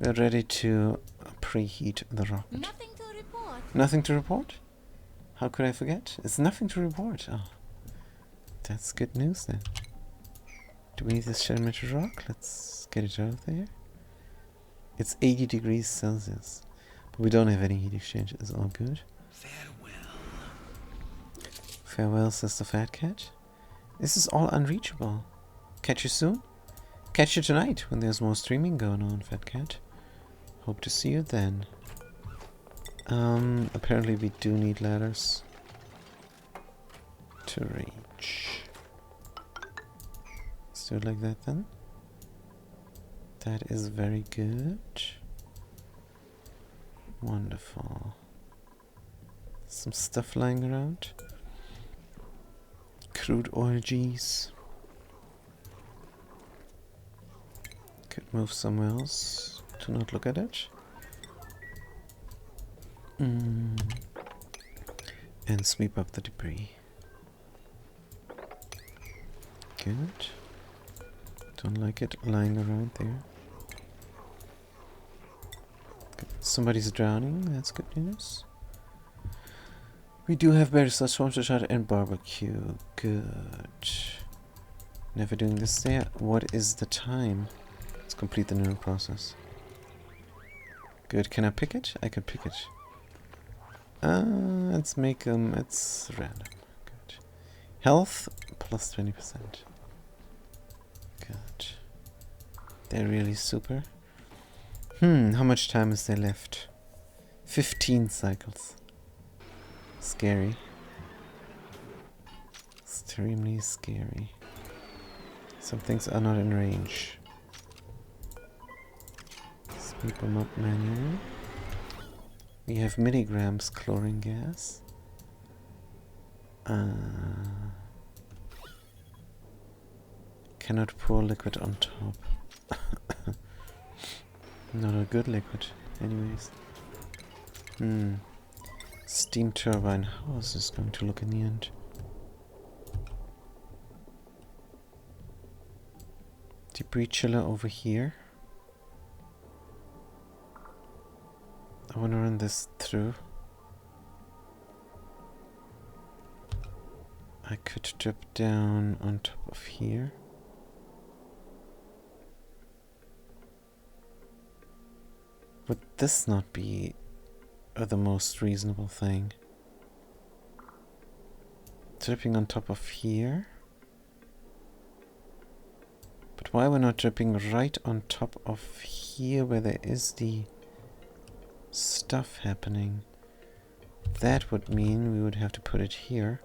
We're ready to preheat the rocket. Nothing to report. Nothing to report? How could I forget? It's nothing to report. Oh, that's good news then. Do we need this shell-metal rock? Let's get it out there. It's 80 degrees Celsius. But we don't have any heat exchange. It's all good. Farewell. Farewell, says the fat cat. This is all unreachable. Catch you soon? Catch you tonight when there's more streaming going on, fat cat. Hope to see you then. Apparently we do need ladders to reach. Let's do it like that then. That is very good. Wonderful. Some stuff lying around. Crude oil G's. Could move somewhere else to not look at it. And sweep up the debris. Good. Don't like it lying around there. Good. Somebody's drowning, that's good news. We do have berry sauce, swamp shot, and barbecue. Good. Never doing this there. What is the time? Let's complete the neural process. Good. Can I pick it? I can pick it. Let's make them. It's random. Good. Health plus 20%. Good. They're really super. How much time is there left? 15 cycles. Scary. Extremely scary. Some things are not in range. Sweep them up manually. We have milligrams chlorine gas. Cannot pour liquid on top. Not a good liquid, anyways. Steam turbine. How is this going to look in the end? Debris chiller over here. I want to run this through. I could drip down on top of here. Would this not be the most reasonable thing? dripping on top of here. But why we're not dripping right on top of here where there is the stuff happening? That would mean we would have to put it here.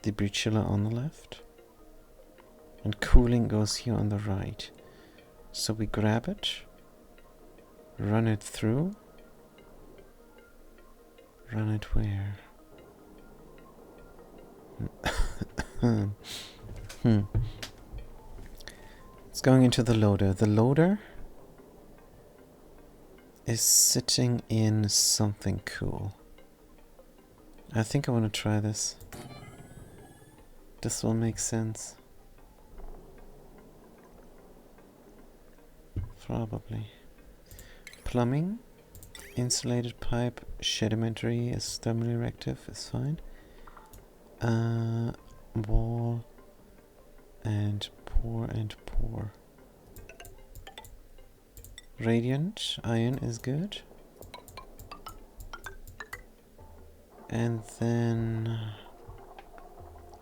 The breed chiller on the left. And cooling goes here on the right. So we grab it, run it through. Run it where? It's going into the loader. The loader is sitting in something cool. I think I want to try this. This will make sense. Probably. Plumbing, insulated pipe, sedimentary is thermally reactive, is fine. Wall and pour and pour. Radiant iron is good. And then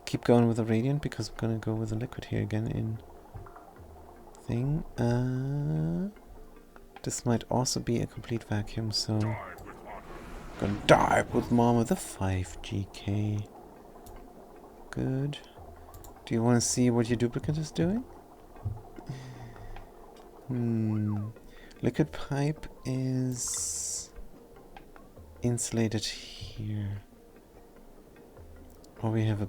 keep going with the radiant because we're gonna go with the liquid here again in thing. This might also be a complete vacuum, so I'm gonna dive with mom with a 5 GK. Good. Do you want to see what your duplicate is doing? Liquid pipe is insulated here. Or we have a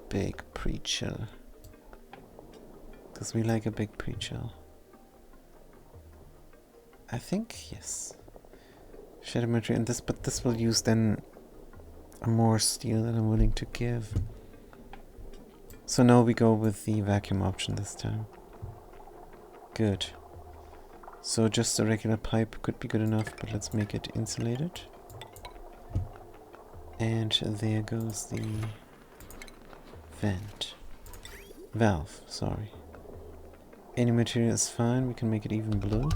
big pre-chill. Because we like a big pre-chill. I think, yes. Sedimentary and this, but this will use then more steel than I'm willing to give. So now we go with the vacuum option this time. Good. So just a regular pipe could be good enough, but let's make it insulated. And there goes the vent. Valve, sorry. Any material is fine, we can make it even blue.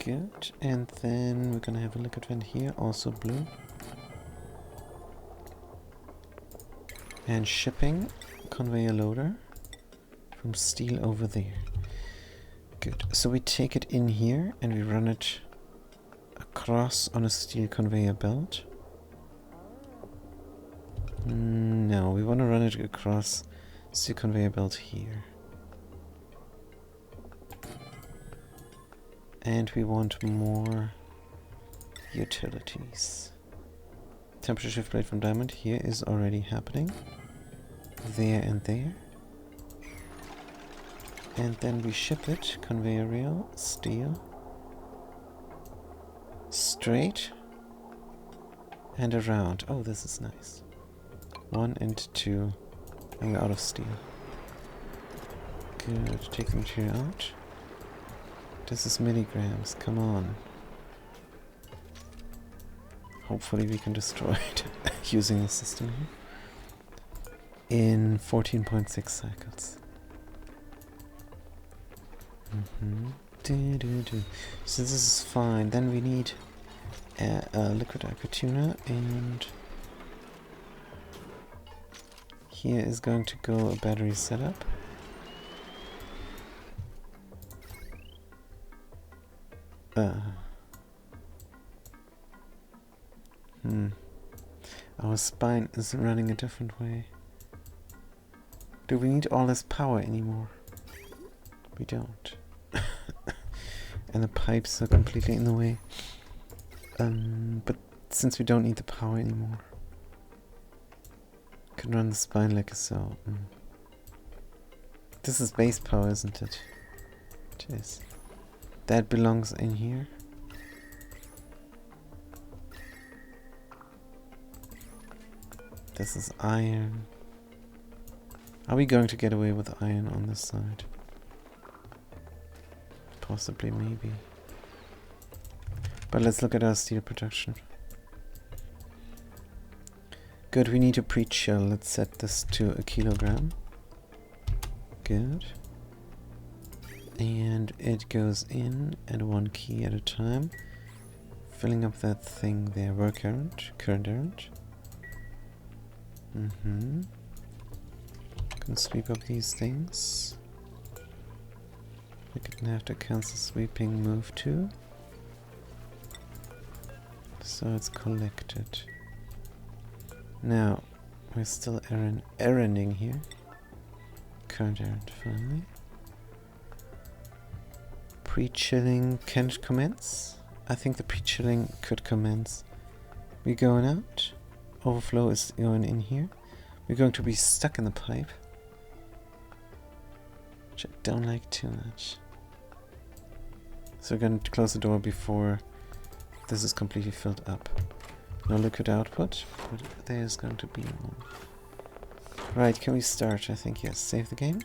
Good, and then we're gonna have a liquid vent here, also blue. And shipping conveyor loader from steel over there. Good, so we take it in here and we run it across on a steel conveyor belt. No, we want to run it across steel conveyor belt here. And we want more utilities. Temperature shift plate from diamond here is already happening. There and there. And then we ship it, conveyor rail, steel. Straight. And around. Oh, this is nice. 1 and 2. And we're out of steel. Good, take the material out. This is milligrams, come on. Hopefully we can destroy it using the system here. In 14.6 cycles. So this is fine. Then we need a liquid aqua tuner, and here is going to go a battery setup. Our spine is running a different way. Do we need all this power anymore? We don't. And the pipes are completely in the way. But since we don't need the power anymore, can run the spine like so. This is base power, isn't it? It is. That belongs in here. This is iron. Are we going to get away with iron on this side? Possibly, maybe. But let's look at our steel production. Good, we need a pre-chill. Let's set this to a kilogram. Good. And it goes in at 1 key at a time. Filling up that thing there. Work current, current current. Can sweep up these things. We can have to cancel sweeping move too. So it's collected. Now, we're still erranding here. Current errand finally. Pre-chilling can commence? I think the pre-chilling could commence. We're going out. Overflow is going in here. We're going to be stuck in the pipe, which I don't like too much. So we're going to close the door before this is completely filled up. No liquid output, but there's going to be one. Right, can we start? I think yes. Save the game.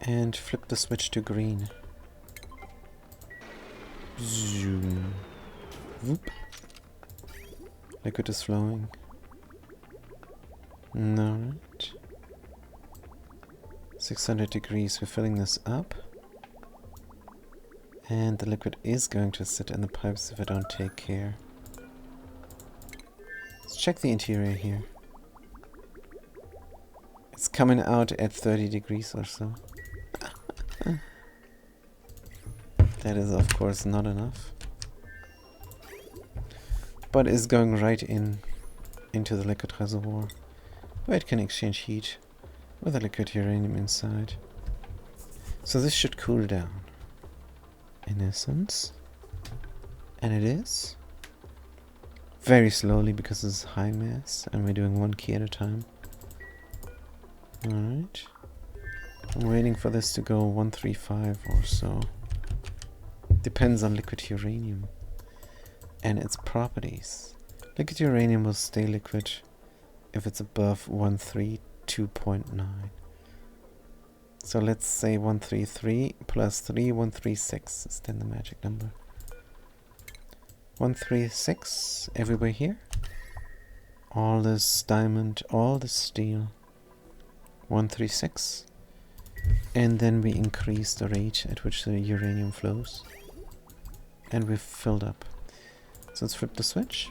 And flip the switch to green. Zoom. Whoop. Liquid is flowing. Alright. 600 degrees. We're filling this up. And the liquid is going to sit in the pipes if I don't take care. Let's check the interior here. It's coming out at 30 degrees or so. That is of course not enough. But it's going right into the liquid reservoir, where it can exchange heat with the liquid uranium inside. So this should cool down, in essence. And it is. Very slowly because it's high mass and we're doing one key at a time. Alright. I'm waiting for this to go 135 or so. Depends on liquid uranium and its properties. Liquid uranium will stay liquid if it's above 132.9. So let's say 133 plus 3, 136 is then the magic number. 136 everywhere here. All this diamond, all this steel. 136. And then we increase the rate at which the uranium flows. And we've filled up. So let's flip the switch.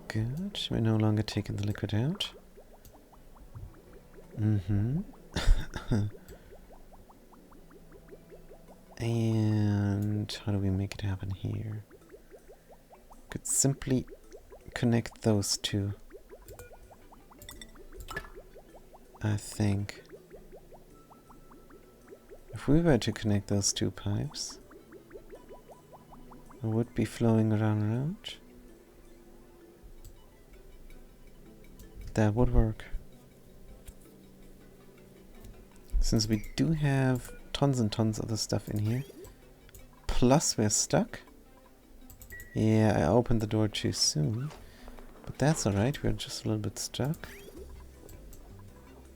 Good. We're no longer taking the liquid out. And how do we make it happen here? Could simply connect those two. I think. If we were to connect those two pipes, it would be flowing around. That would work. Since we do have tons and tons of the stuff in here, plus we're stuck. Yeah, I opened the door too soon, but that's alright, we're just a little bit stuck.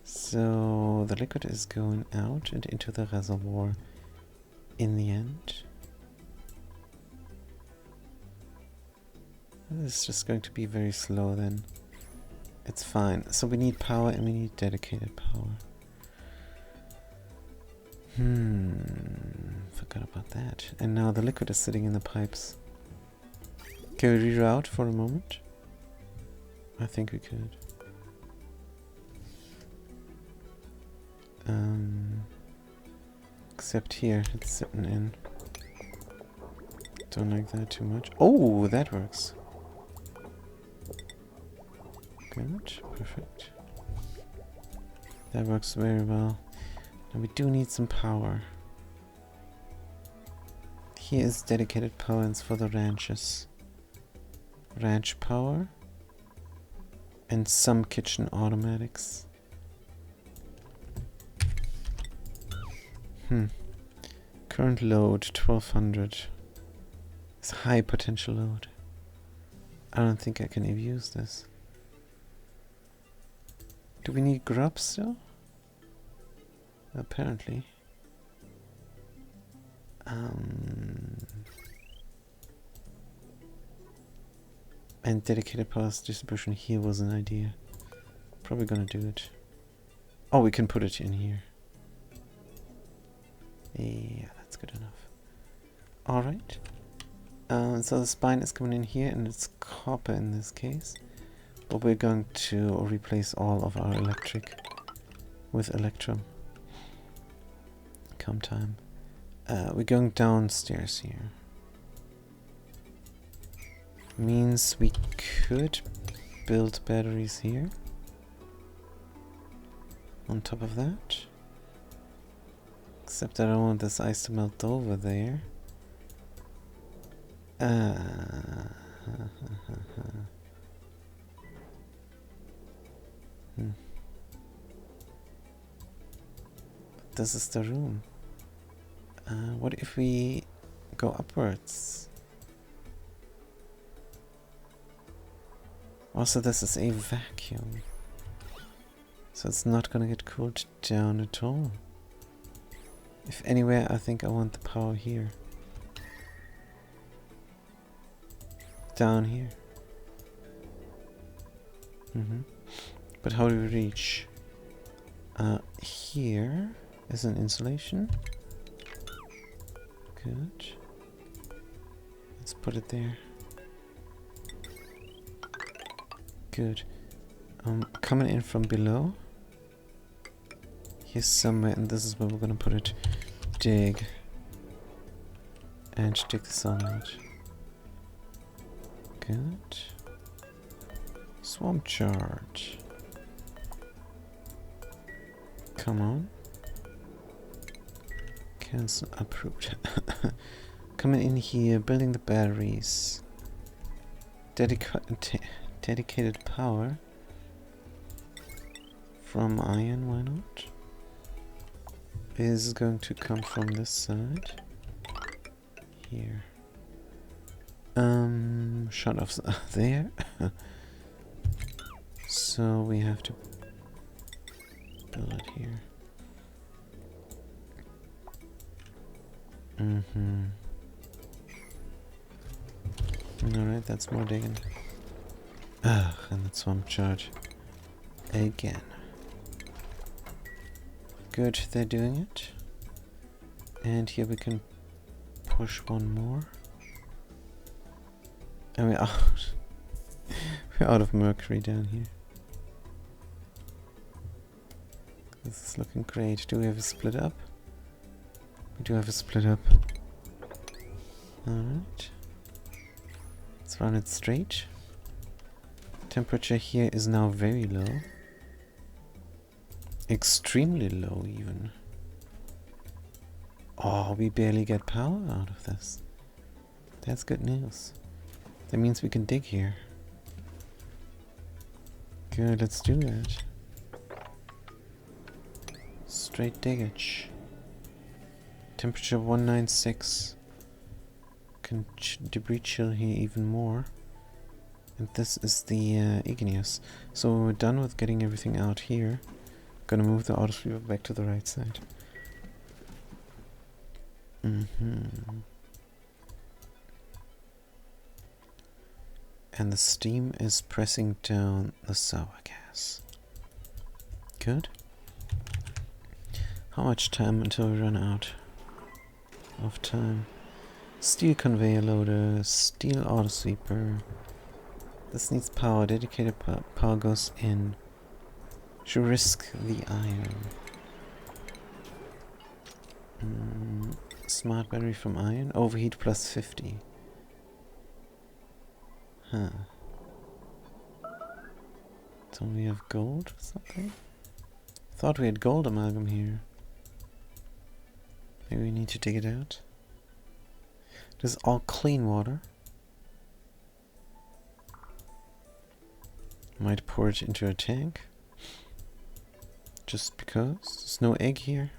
So the liquid is going out and into the reservoir in the end. This is just going to be very slow then. It's fine. So we need power and we need dedicated power. Forgot about that. And now the liquid is sitting in the pipes. Can we reroute for a moment? I think we could. Except here, it's sitting in. Don't like that too much. Oh, that works. Good, perfect. That works very well. Now we do need some power. Here is dedicated power for the ranches. Ranch power. And some kitchen automatics. Current load 1200. It's high potential load. I don't think I can use this. Do we need grub still? Apparently. And dedicated power distribution here was an idea. Probably gonna do it. Oh, we can put it in here. Yeah, that's good enough. Alright. So the spine is coming in here, and it's copper in this case. But we're going to replace all of our electric with electrum. Come time. We're going downstairs here. Means we could build batteries here. On top of that. Except I don't want this ice to melt over there. This is the room. What if we go upwards? Also, this is a vacuum. So it's not gonna get cooled down at all. If anywhere, I think I want the power here. Down here. But how do we reach? Here is an insulation. Good. Let's put it there. Good. Coming in from below. Here's somewhere, and this is where we're gonna put it. Dig. And dig the sun out. Good. Swamp charge. Come on. Cancel approved. Coming in here, building the batteries. Dedicated power. From iron, why not? Is going to come from this side. Here. Shut off there. So we have to build it here. Alright, that's more digging. Ugh, and that swamp charge. Again. Good, they're doing it. And here we can push one more. And we're out. We're out of mercury down here. This is looking great. Do we have a split up? We do have a split up. Alright. Let's run it straight. Temperature here is now very low. Extremely low even. Oh, we barely get power out of this. That's good news. That means we can dig here. Good, let's do that. Straight diggage. Temperature 196. Can debris chill here even more. And this is the igneous. So when we're done with getting everything out here, gonna move the autosweeper back to the right side. And the steam is pressing down the sour gas. Good. How much time until we run out of time? Steel conveyor loader, steel autosweeper. This needs power. Dedicated power goes in. Should risk the iron. Smart battery from iron. Overheat plus 50. Huh. Don't we have gold or something? Thought we had gold amalgam here. Maybe we need to dig it out. This is all clean water. Might pour it into a tank. Just because. There's no egg here.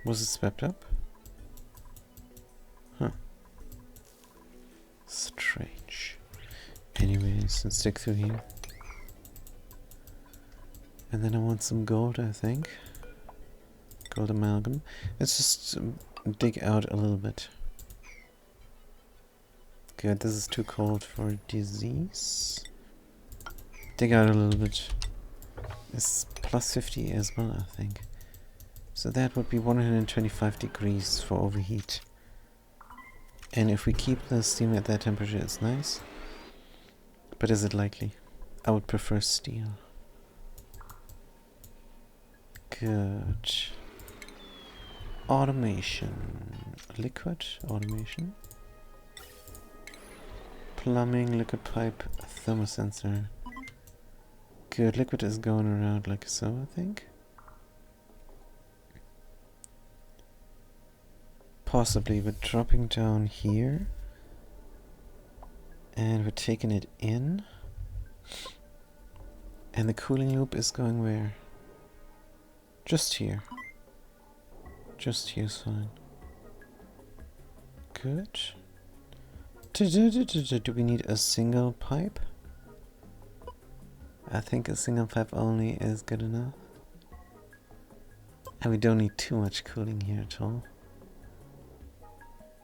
Was it swept up? Huh. Strange. Anyways, let's dig through here. And then I want some gold, I think. Gold amalgam. Let's just dig out a little bit. Good, this is too cold for disease. Dig out a little bit. It's plus 50 as well, I think. So that would be 125 degrees for overheat. And if we keep the steam at that temperature, it's nice. But is it likely? I would prefer steel. Good. Automation. Liquid automation. Plumbing, liquid pipe, thermosensor. Good, liquid is going around like so, I think. Possibly, we're dropping down here. And we're taking it in. And the cooling loop is going where? Just here. Just here's fine. Good. Do we need a single pipe? I think a single pipe only is good enough. And we don't need too much cooling here at all.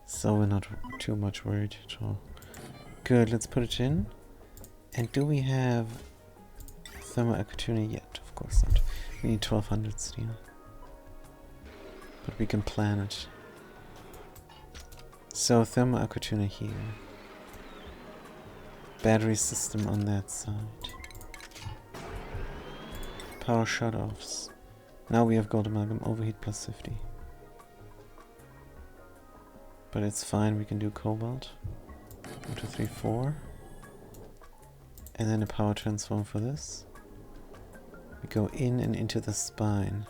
So we're not too much worried at all. Good, let's put it in. And do we have thermoacoustics yet? Of course not. We need 1200 steel. But we can plan it. So thermoacoustics here. Battery system on that side. Power shut-offs. Now we have gold amalgam overheat plus 50. But it's fine, we can do cobalt. 1, 2, 3, 4. And then a power transform for this. We go in and into the spine.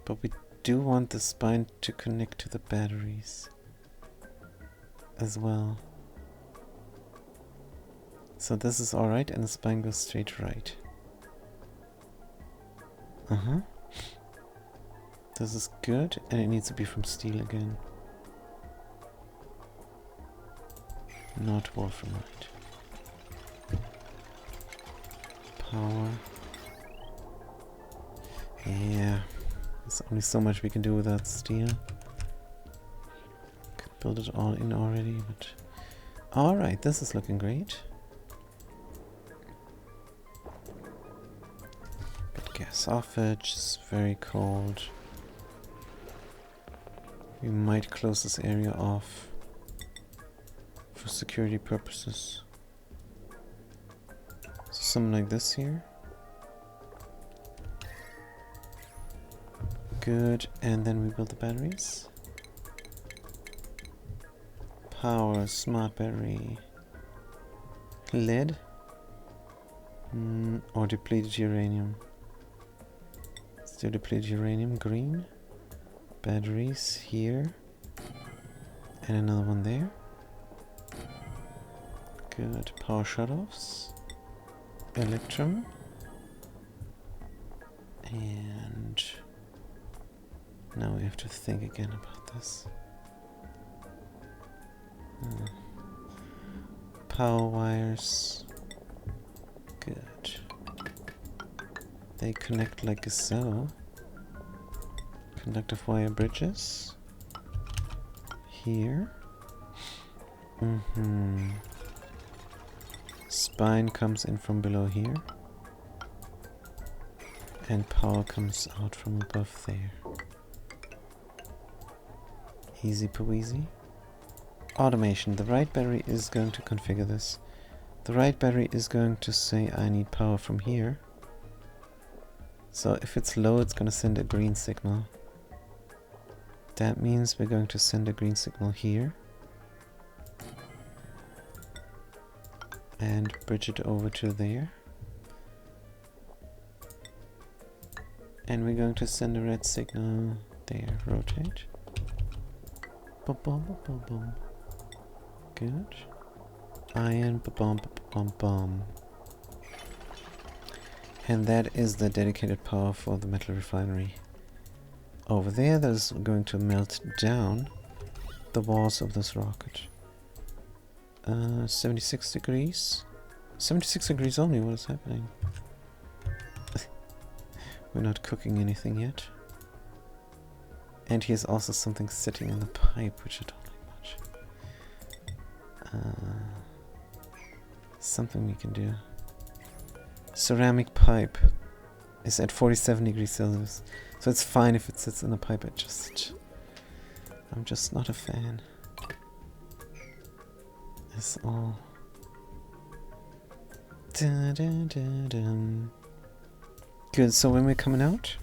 But we do want the spine to connect to the batteries as well. So this is alright, and the spine goes straight right. This is good, and it needs to be from steel again. Not wolframite. Power. Yeah. There's only so much we can do without steel. Could build it all in already, but... Alright, this is looking great. But gas offage is very cold. We might close this area off for security purposes. So something like this here. Good, and then we build the batteries. Power, smart battery. Lead. Or depleted uranium. Let's do depleted uranium, green. Batteries here. And another one there. Good. Power shutoffs. Electrum. And now we have to think again about this. Power wires. Good. They connect like so. Conductive wire bridges. Here. Spine comes in from below here. And power comes out from above there. Easy peasy. Automation. The right battery is going to configure this. The right battery is going to say I need power from here. So if it's low, it's going to send a green signal. That means we're going to send a green signal here. And bridge it over to there. And we're going to send a red signal there. Rotate. Boom, boom, boom, boom, boom. Good. Iron, boom, boom, boom. And that is the dedicated power for the metal refinery. Over there, there's going to melt down the walls of this rocket. 76 degrees. 76 degrees only, what is happening? We're not cooking anything yet. And here's also something sitting in the pipe, which I don't like much. Something we can do. ceramic pipe is at 47 degrees Celsius. So it's fine if it sits in a pipe. I'm just not a fan. That's all. Dun, dun, dun, dun. Good, so when we're coming out,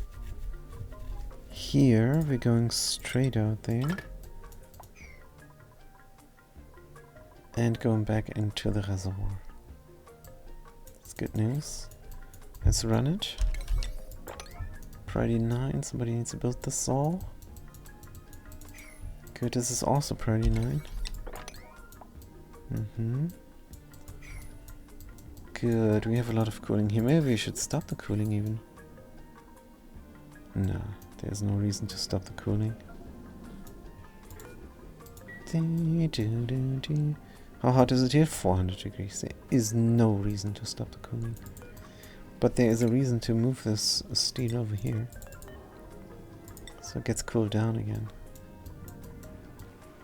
here we're going straight out there. And going back into the reservoir. That's good news. Let's run it. Priority 9, somebody needs to build the saw. Good, this is also priority 9. Good, we have a lot of cooling here. Maybe we should stop the cooling even. No, there's no reason to stop the cooling. How hot is it here? 400 degrees. There is no reason to stop the cooling. But there is a reason to move this steel over here. So it gets cooled down again.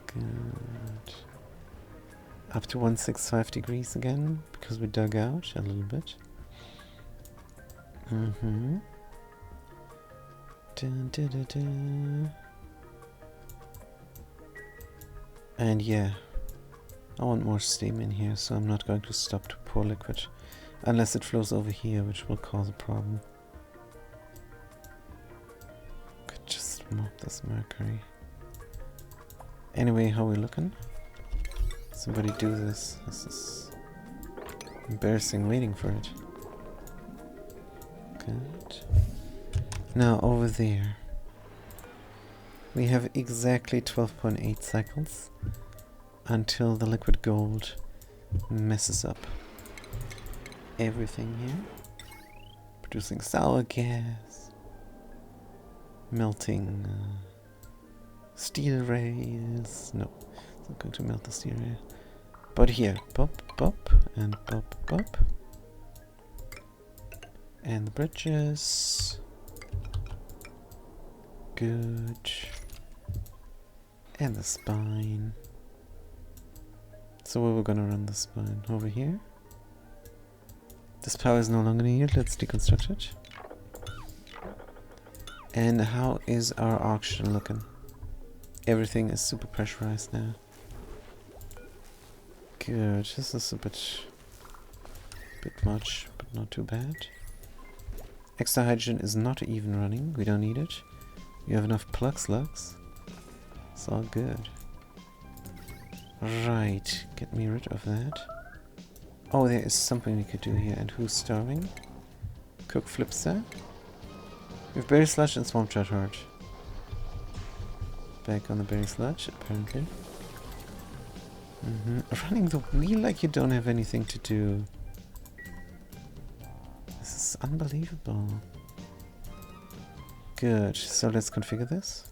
Good. Up to 165 degrees again, because we dug out a little bit. Dun, dun, dun, dun. And yeah, I want more steam in here, so I'm not going to stop to pour liquid. Unless it flows over here, which will cause a problem. Could just mop this mercury. Anyway, how are we looking? Somebody do this. This is embarrassing waiting for it. Good. Now over there. We have exactly 12.8 cycles until the liquid gold messes up everything here. Producing sour gas. Melting steel rails. No, it's not going to melt the steel rail. But here, pop, pop, and pop, pop. And the bridges. Good. And the spine. So where we're gonna run the spine? Over here? This power is no longer needed. Let's deconstruct it. And how is our oxygen looking? Everything is super pressurized now. Good. This is a bit much, but not too bad. Extra hydrogen is not even running. We don't need it. We have enough plug slugs. It's all good. Right. Get me rid of that. Oh, there is something we could do here. And who's starving? Cook Flipster. We have berry sludge and swamp chard heart. Back on the berry sludge, apparently. Running the wheel like you don't have anything to do. This is unbelievable. Good, so let's configure this.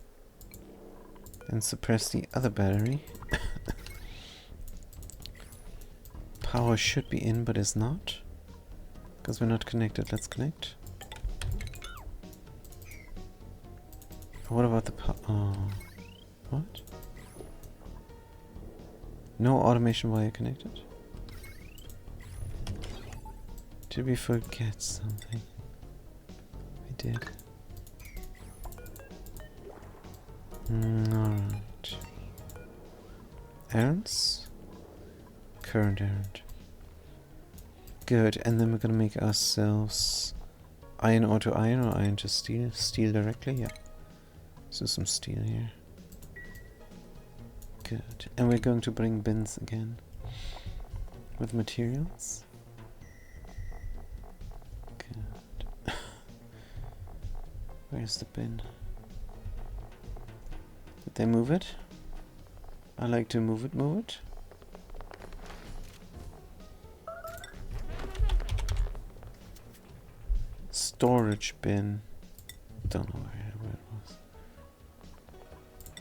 And suppress the other battery. Power should be in, but is not. Because we're not connected. Let's connect. What about the power? Oh. What? No automation wire connected? Did we forget something? We did. Alright. Errands? Current errand. Good, and then we're gonna make ourselves iron ore to iron or iron to steel. Steel directly, yeah. So some steel here. Good. And we're going to bring bins again. With materials. Good. Where's the bin? Did they move it? I like to move it, move it. Storage bin. Don't know where it was.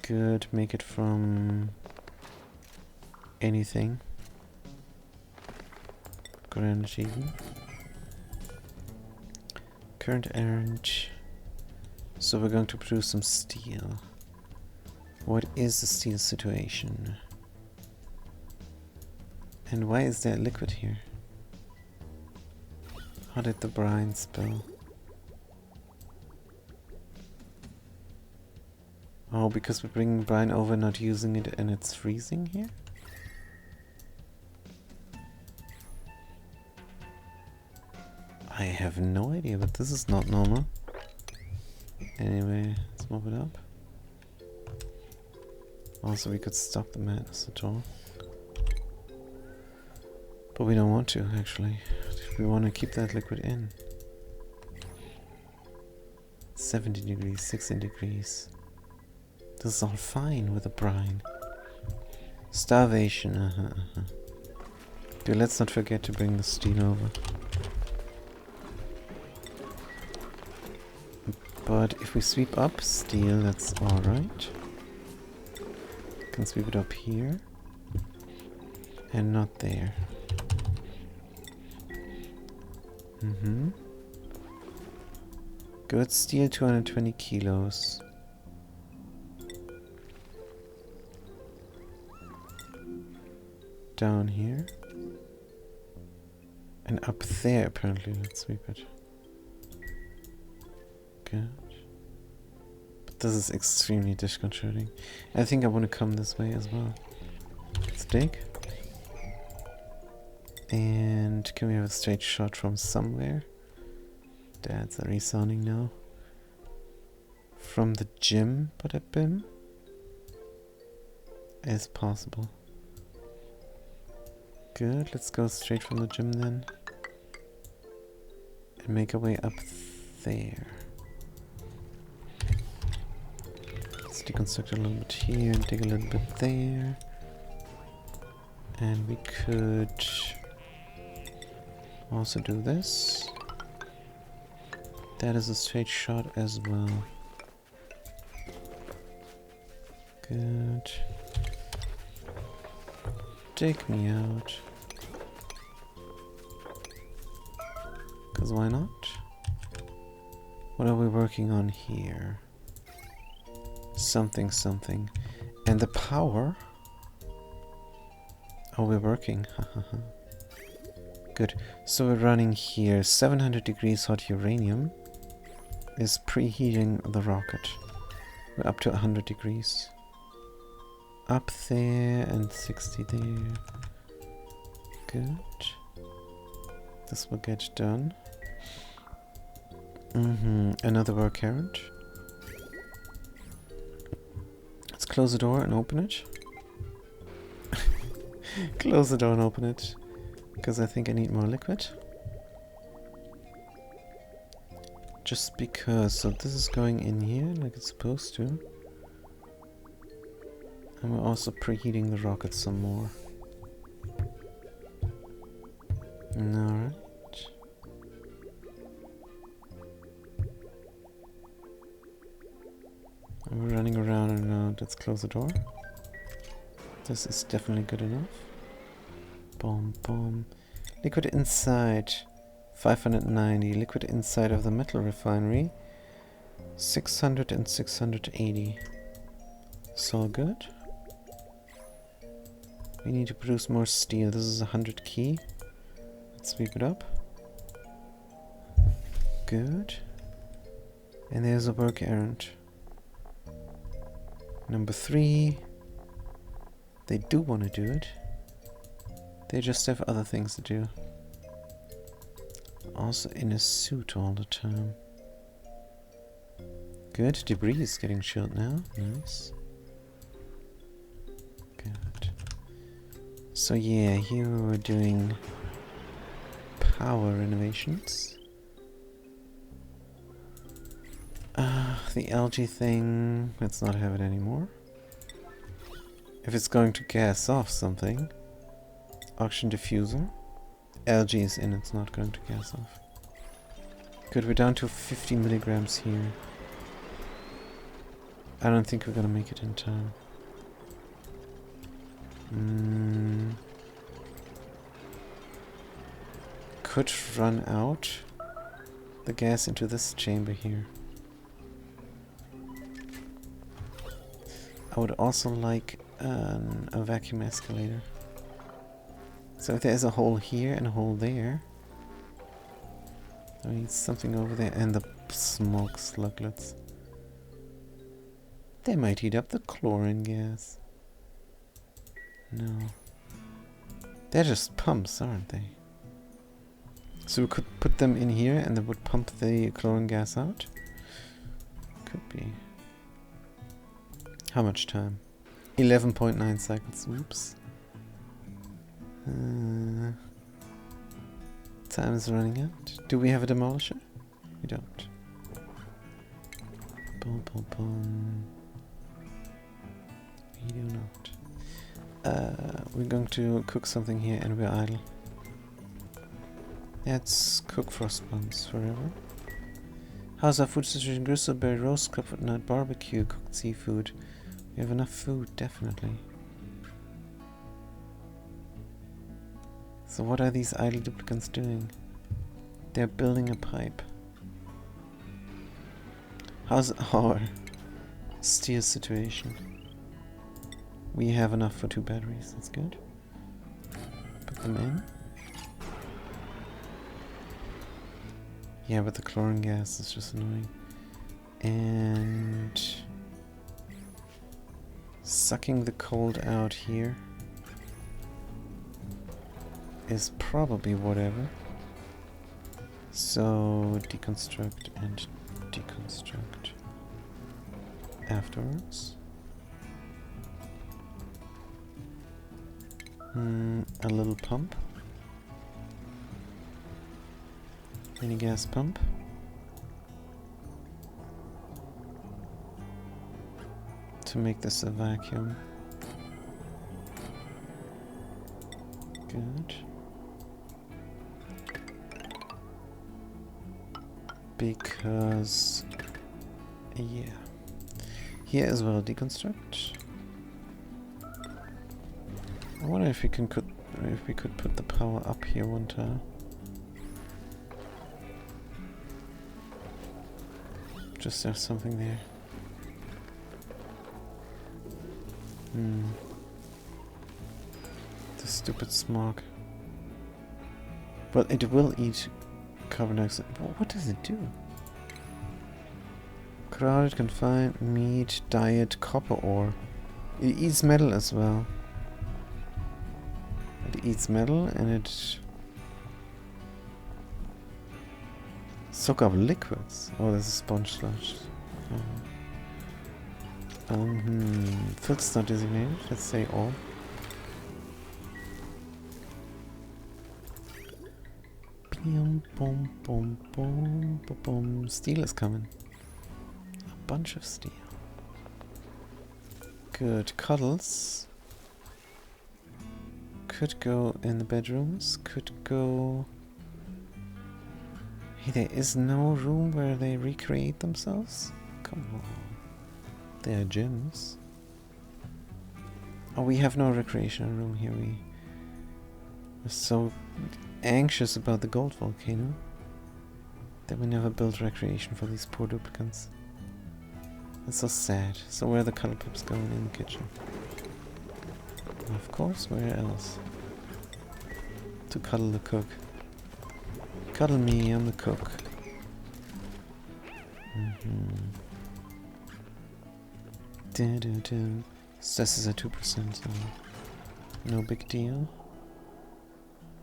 Good, make it from anything. Granite even. Current errand. So we're going to produce some steel. What is the steel situation? And why is there liquid here? How did the brine spill? Oh, because we're bringing brine over, not using it, and it's freezing here? I have no idea, but this is not normal. Anyway, let's move it up. Also, we could stop the madness at all. But we don't want to, actually. We want to keep that liquid in. 70 degrees, 16 degrees. This is all fine with the brine. Starvation, Dude, let's not forget to bring the steel over. But if we sweep up steel, that's alright. Can sweep it up here. And not there. Good steel, 220 kilos. Down here. And up there, apparently. Let's sweep it. Good. But this is extremely disconcerting. I think I want to come this way as well. Let's dig. And can we have a straight shot from somewhere? That's a resounding now. From the gym, but a bim? As possible. Good, let's go straight from the gym then. And make our way up there. Let's deconstruct a little bit here and dig a little bit there. And we could also do this. That is a straight shot as well. Good. Take me out. Cause why not? What are we working on here? Something, something. And the power? Oh, we're working. Good. So we're running here. 700 degrees hot uranium is preheating the rocket. We're up to 100 degrees. Up there and 60 there. Good. This will get done. Another work current. Let's close the door and open it. Close the door and open it. Because I think I need more liquid. Just because. So this is going in here like it's supposed to. And we're also preheating the rocket some more. Alright. And we're running around and around. Let's close the door. This is definitely good enough. Boom, boom. Liquid inside. 590. Liquid inside of the metal refinery. 600 and 680. So good. We need to produce more steel. This is 100 key. Let's sweep it up. Good. And there's a work errand. Number 3. They do want to do it. They just have other things to do. Also in a suit all the time. Good. Debris is getting chilled now. Nice. Good. So yeah, here we're doing power renovations. The algae thing, let's not have it anymore. If it's going to gas off something, oxygen diffuser, algae is in, it's not going to gas off. Good, we're down to 50 milligrams here. I don't think we're gonna make it in time. Could run out the gas into this chamber here. I would also like a vacuum escalator. So if there's a hole here and a hole there, I need something over there. And the smoke sluglets. They might heat up the chlorine gas. No. They're just pumps, aren't they? So we could put them in here and they would pump the chlorine gas out? Could be. How much time? 11.9 seconds. Oops. Time is running out. Do we have a demolisher? We don't. Boom, boom, boom. We do not. We're going to cook something here and we're idle. Let's cook frost buns forever. How's our food situation? Gristleberry roast, clubfoot nut, barbecue, cooked seafood. We have enough food, definitely. So what are these idle duplicants doing? They're building a pipe. How's our steel situation? We have enough for 2 batteries, that's good. Put them in. Yeah, but the chlorine gas is just annoying. And sucking the cold out here is probably whatever. So deconstruct and deconstruct afterwards. A little pump. Mini gas pump. To make this a vacuum. Good. Because yeah. Here as well deconstruct. I wonder if we can we could put the power up here one time. Just there's something there. The stupid smog. Well, it will eat carbon dioxide. What does it do? Crowded, confined, meat, diet, copper ore. It eats metal as well. It eats metal and it soak up liquids. Oh, there's a sponge slush. Filter's not designated. Let's say all. Boom, boom, boom, boom, boom, boom. Steel is coming. A bunch of steel. Good. Cuddles. Could go in the bedrooms. Could go... Hey, there is no room where they recreate themselves? Come on. They are gyms. Oh, we have no recreational room here. We were so anxious about the gold volcano that we never built recreation for these poor duplicants. That's so sad. So where are the color pips going? In the kitchen? Of course, where else? To cuddle the cook. Cuddle me, I'm the cook. Stress is at 2%, so no big deal.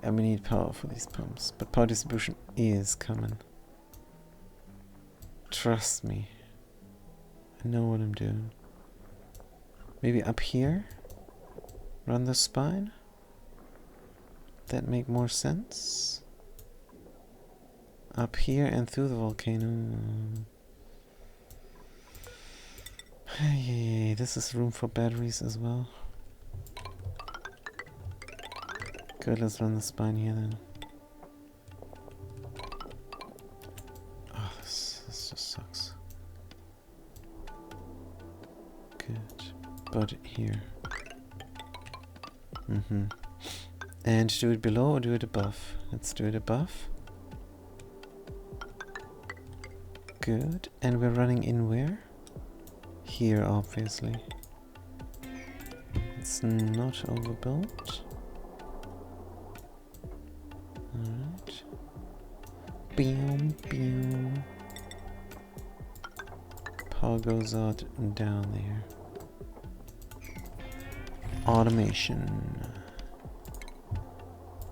And we need power for these pumps. But power distribution is coming. Trust me. I know what I'm doing. Maybe up here? Run the spine? That make more sense? Up here and through the volcano. Hey, this is room for batteries as well. Good, let's run the spine here then. Oh, this just sucks. Good. But here. And do it below or do it above? Let's do it above. Good. And we're running in where? Here, obviously. It's not overbuilt. Alright. Boom, boom. Power goes out and down there. Automation.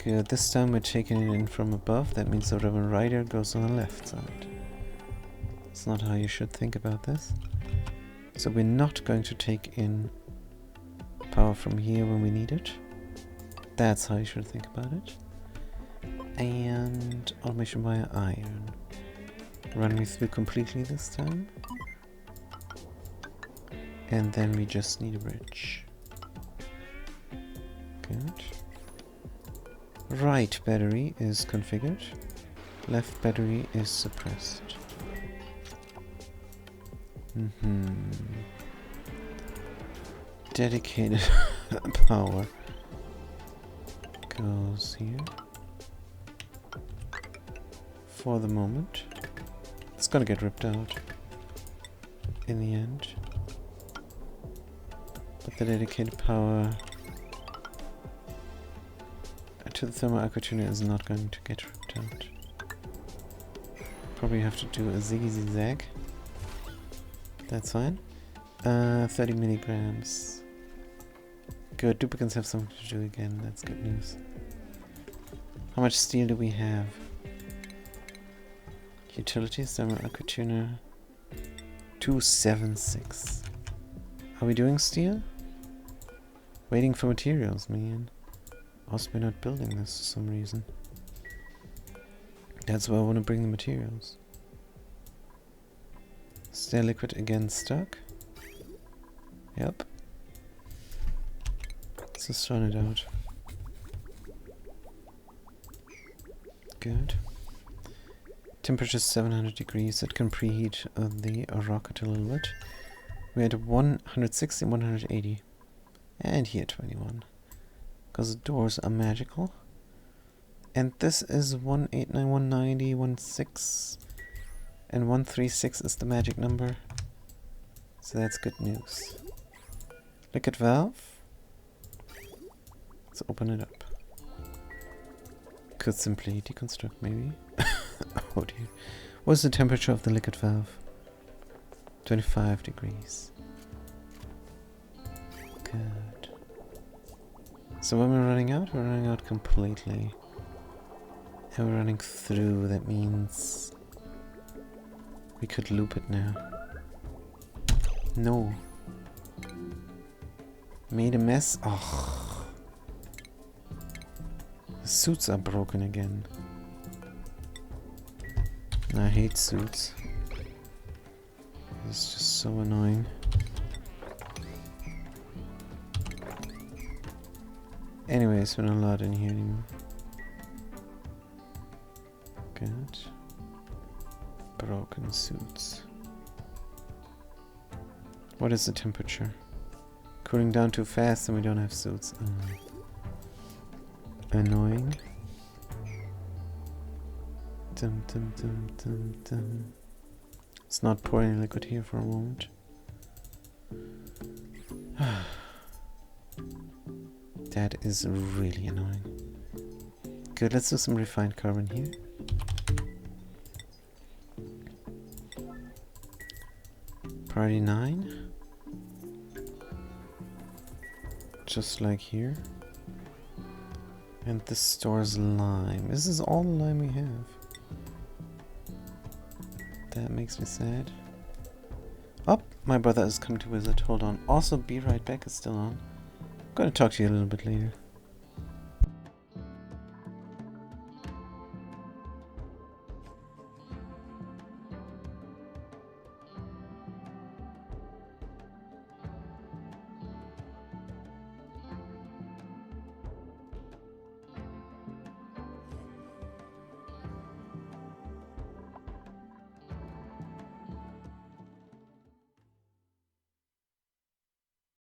Good, this time we're taking it in from above. That means the Reverend Rider goes on the left side. That's not how you should think about this. So we're not going to take in power from here when we need it. That's how you should think about it. And automation via iron. Run me through completely this time. And then we just need a bridge. Good. Right battery is configured. Left battery is suppressed. Dedicated power goes here. For the moment. It's gonna get ripped out in the end. But the dedicated power to the thermal aquatuner is not going to get ripped out. Probably have to do a ziggy zag. That's fine. 30 milligrams. Good, duplicates have something to do again. That's good news. How much steel do we have? Utilities, thermal aquatuner. 276. Are we doing steel? Waiting for materials, man. Also, we're not building this for some reason. That's why I want to bring the materials. Stay liquid again stuck. Yep. Let's just run it out. Good. Temperature 700 degrees. It can preheat the rocket a little bit. We had 160, 180. And here 21. Because the doors are magical. And this is 189, 190, 16. And 136 is the magic number. So that's good news. Liquid valve. Let's open it up. Could simply deconstruct maybe. Oh dear. What's the temperature of the liquid valve? 25 degrees. Good. So when we're running out, we're running out completely. And we're running through, that means we could loop it now. No. Made a mess? Oh. The suits are broken again. I hate suits. It's just so annoying. Anyways, we're not allowed in here anymore. Good. Broken suits. What is the temperature? Cooling down too fast and we don't have suits. Annoying. Dum dum dum dum dum. Let's not pour any liquid here for a moment. That is really annoying. Good, let's do some refined carbon here. Priority 9. Just like here. And this stores lime. This is all the lime we have. That makes me sad. Oh, my brother is coming to visit. Hold on. Also, Be Right Back is still on. I'm gonna talk to you a little bit later.